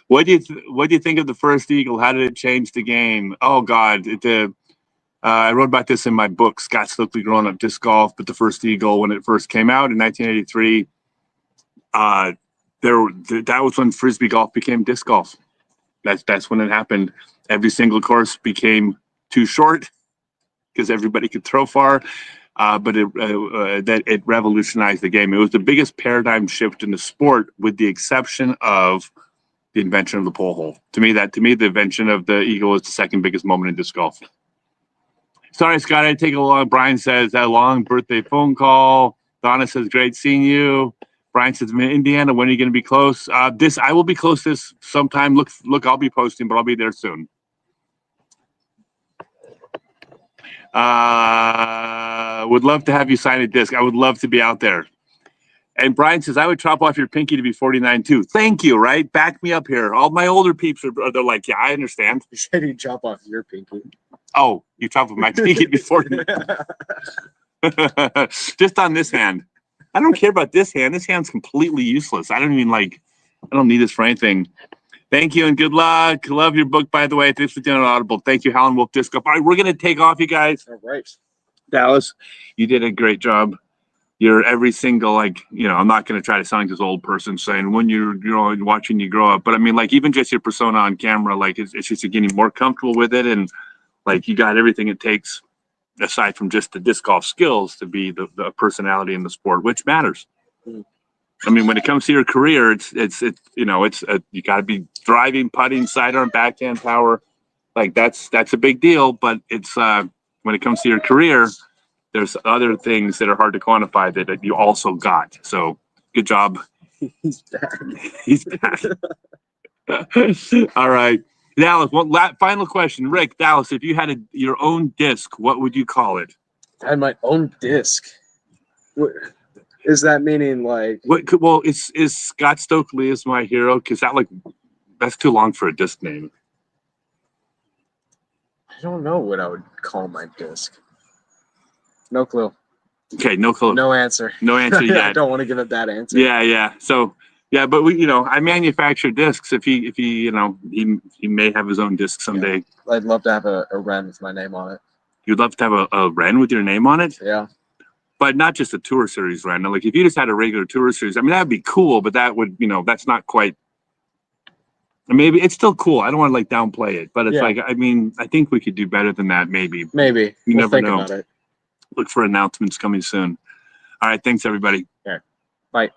What do you think of the first eagle? How did it change the game? Oh God, I wrote about this in my book, Scott Stokely Growing Up Disc Golf. But the first eagle, when it first came out in 1983, that was when frisbee golf became disc golf. That's when it happened. Every single course became too short because everybody could throw far. But it revolutionized the game. It was the biggest paradigm shift in the sport, with the exception of the invention of the pole hole. To me, the invention of the eagle is the second biggest moment in disc golf. Sorry, Scott, I take a long. Brian says that long birthday phone call. Donna says, great seeing you. Brian says, Indiana, when are you going to be close? I will be close this sometime. Look, I'll be posting, but I'll be there soon. Would love to have you sign a disc. I would love to be out there. And Brian says, I would chop off your pinky to be 49 too. Thank you, right? Back me up here. All my older peeps they're like, yeah, I understand. You said you chop off your pinky. Oh, you chop off my pinky to be 49. Just on this hand. I don't care about this hand. This hand's completely useless. I don't need this for anything. Thank you and good luck. Love your book, by the way. Thanks for doing Audible. Thank you, Howlin' Wolf Disc Golf. All right, we're going to take off, you guys. All right. Dallas, you did a great job. You're every single, I'm not going to try to sound like this old person saying when you're watching you grow up. But I mean, even just your persona on camera, it's just you're getting more comfortable with it. And you got everything it takes, aside from just the disc golf skills, to be the personality in the sport, which matters. I mean, when it comes to your career, it's you got to be driving, putting, sidearm, backhand power. That's a big deal. But it's when it comes to your career, there's other things that are hard to quantify that you also got. So good job. He's back. He's back. All right. Dallas, one final question. Rick, Dallas, if you had your own disc, what would you call it? I had my own disc. What is that meaning? Well, is Scott Stokely is my hero? Because that That's too long for a disc name. I don't know what I would call my disc. No clue. Okay, no clue. No answer. No answer I yet. don't want to give a bad answer. Yeah. So yeah, but we, I manufacture discs. If he, he may have his own disc someday. I'd love to have a Ren with my name on it. You'd love to have a Ren with your name on it, Yeah. but not just a Tour Series Ren. Like if you just had a regular Tour Series, I mean that'd be cool, but that would, that's not quite. Maybe it's still cool. I don't want to like downplay it, but it's like, I mean, I think we could do better than that. Maybe. Maybe. You We'll never think know. about it. Look for announcements coming soon. All right. Thanks, everybody. Bye.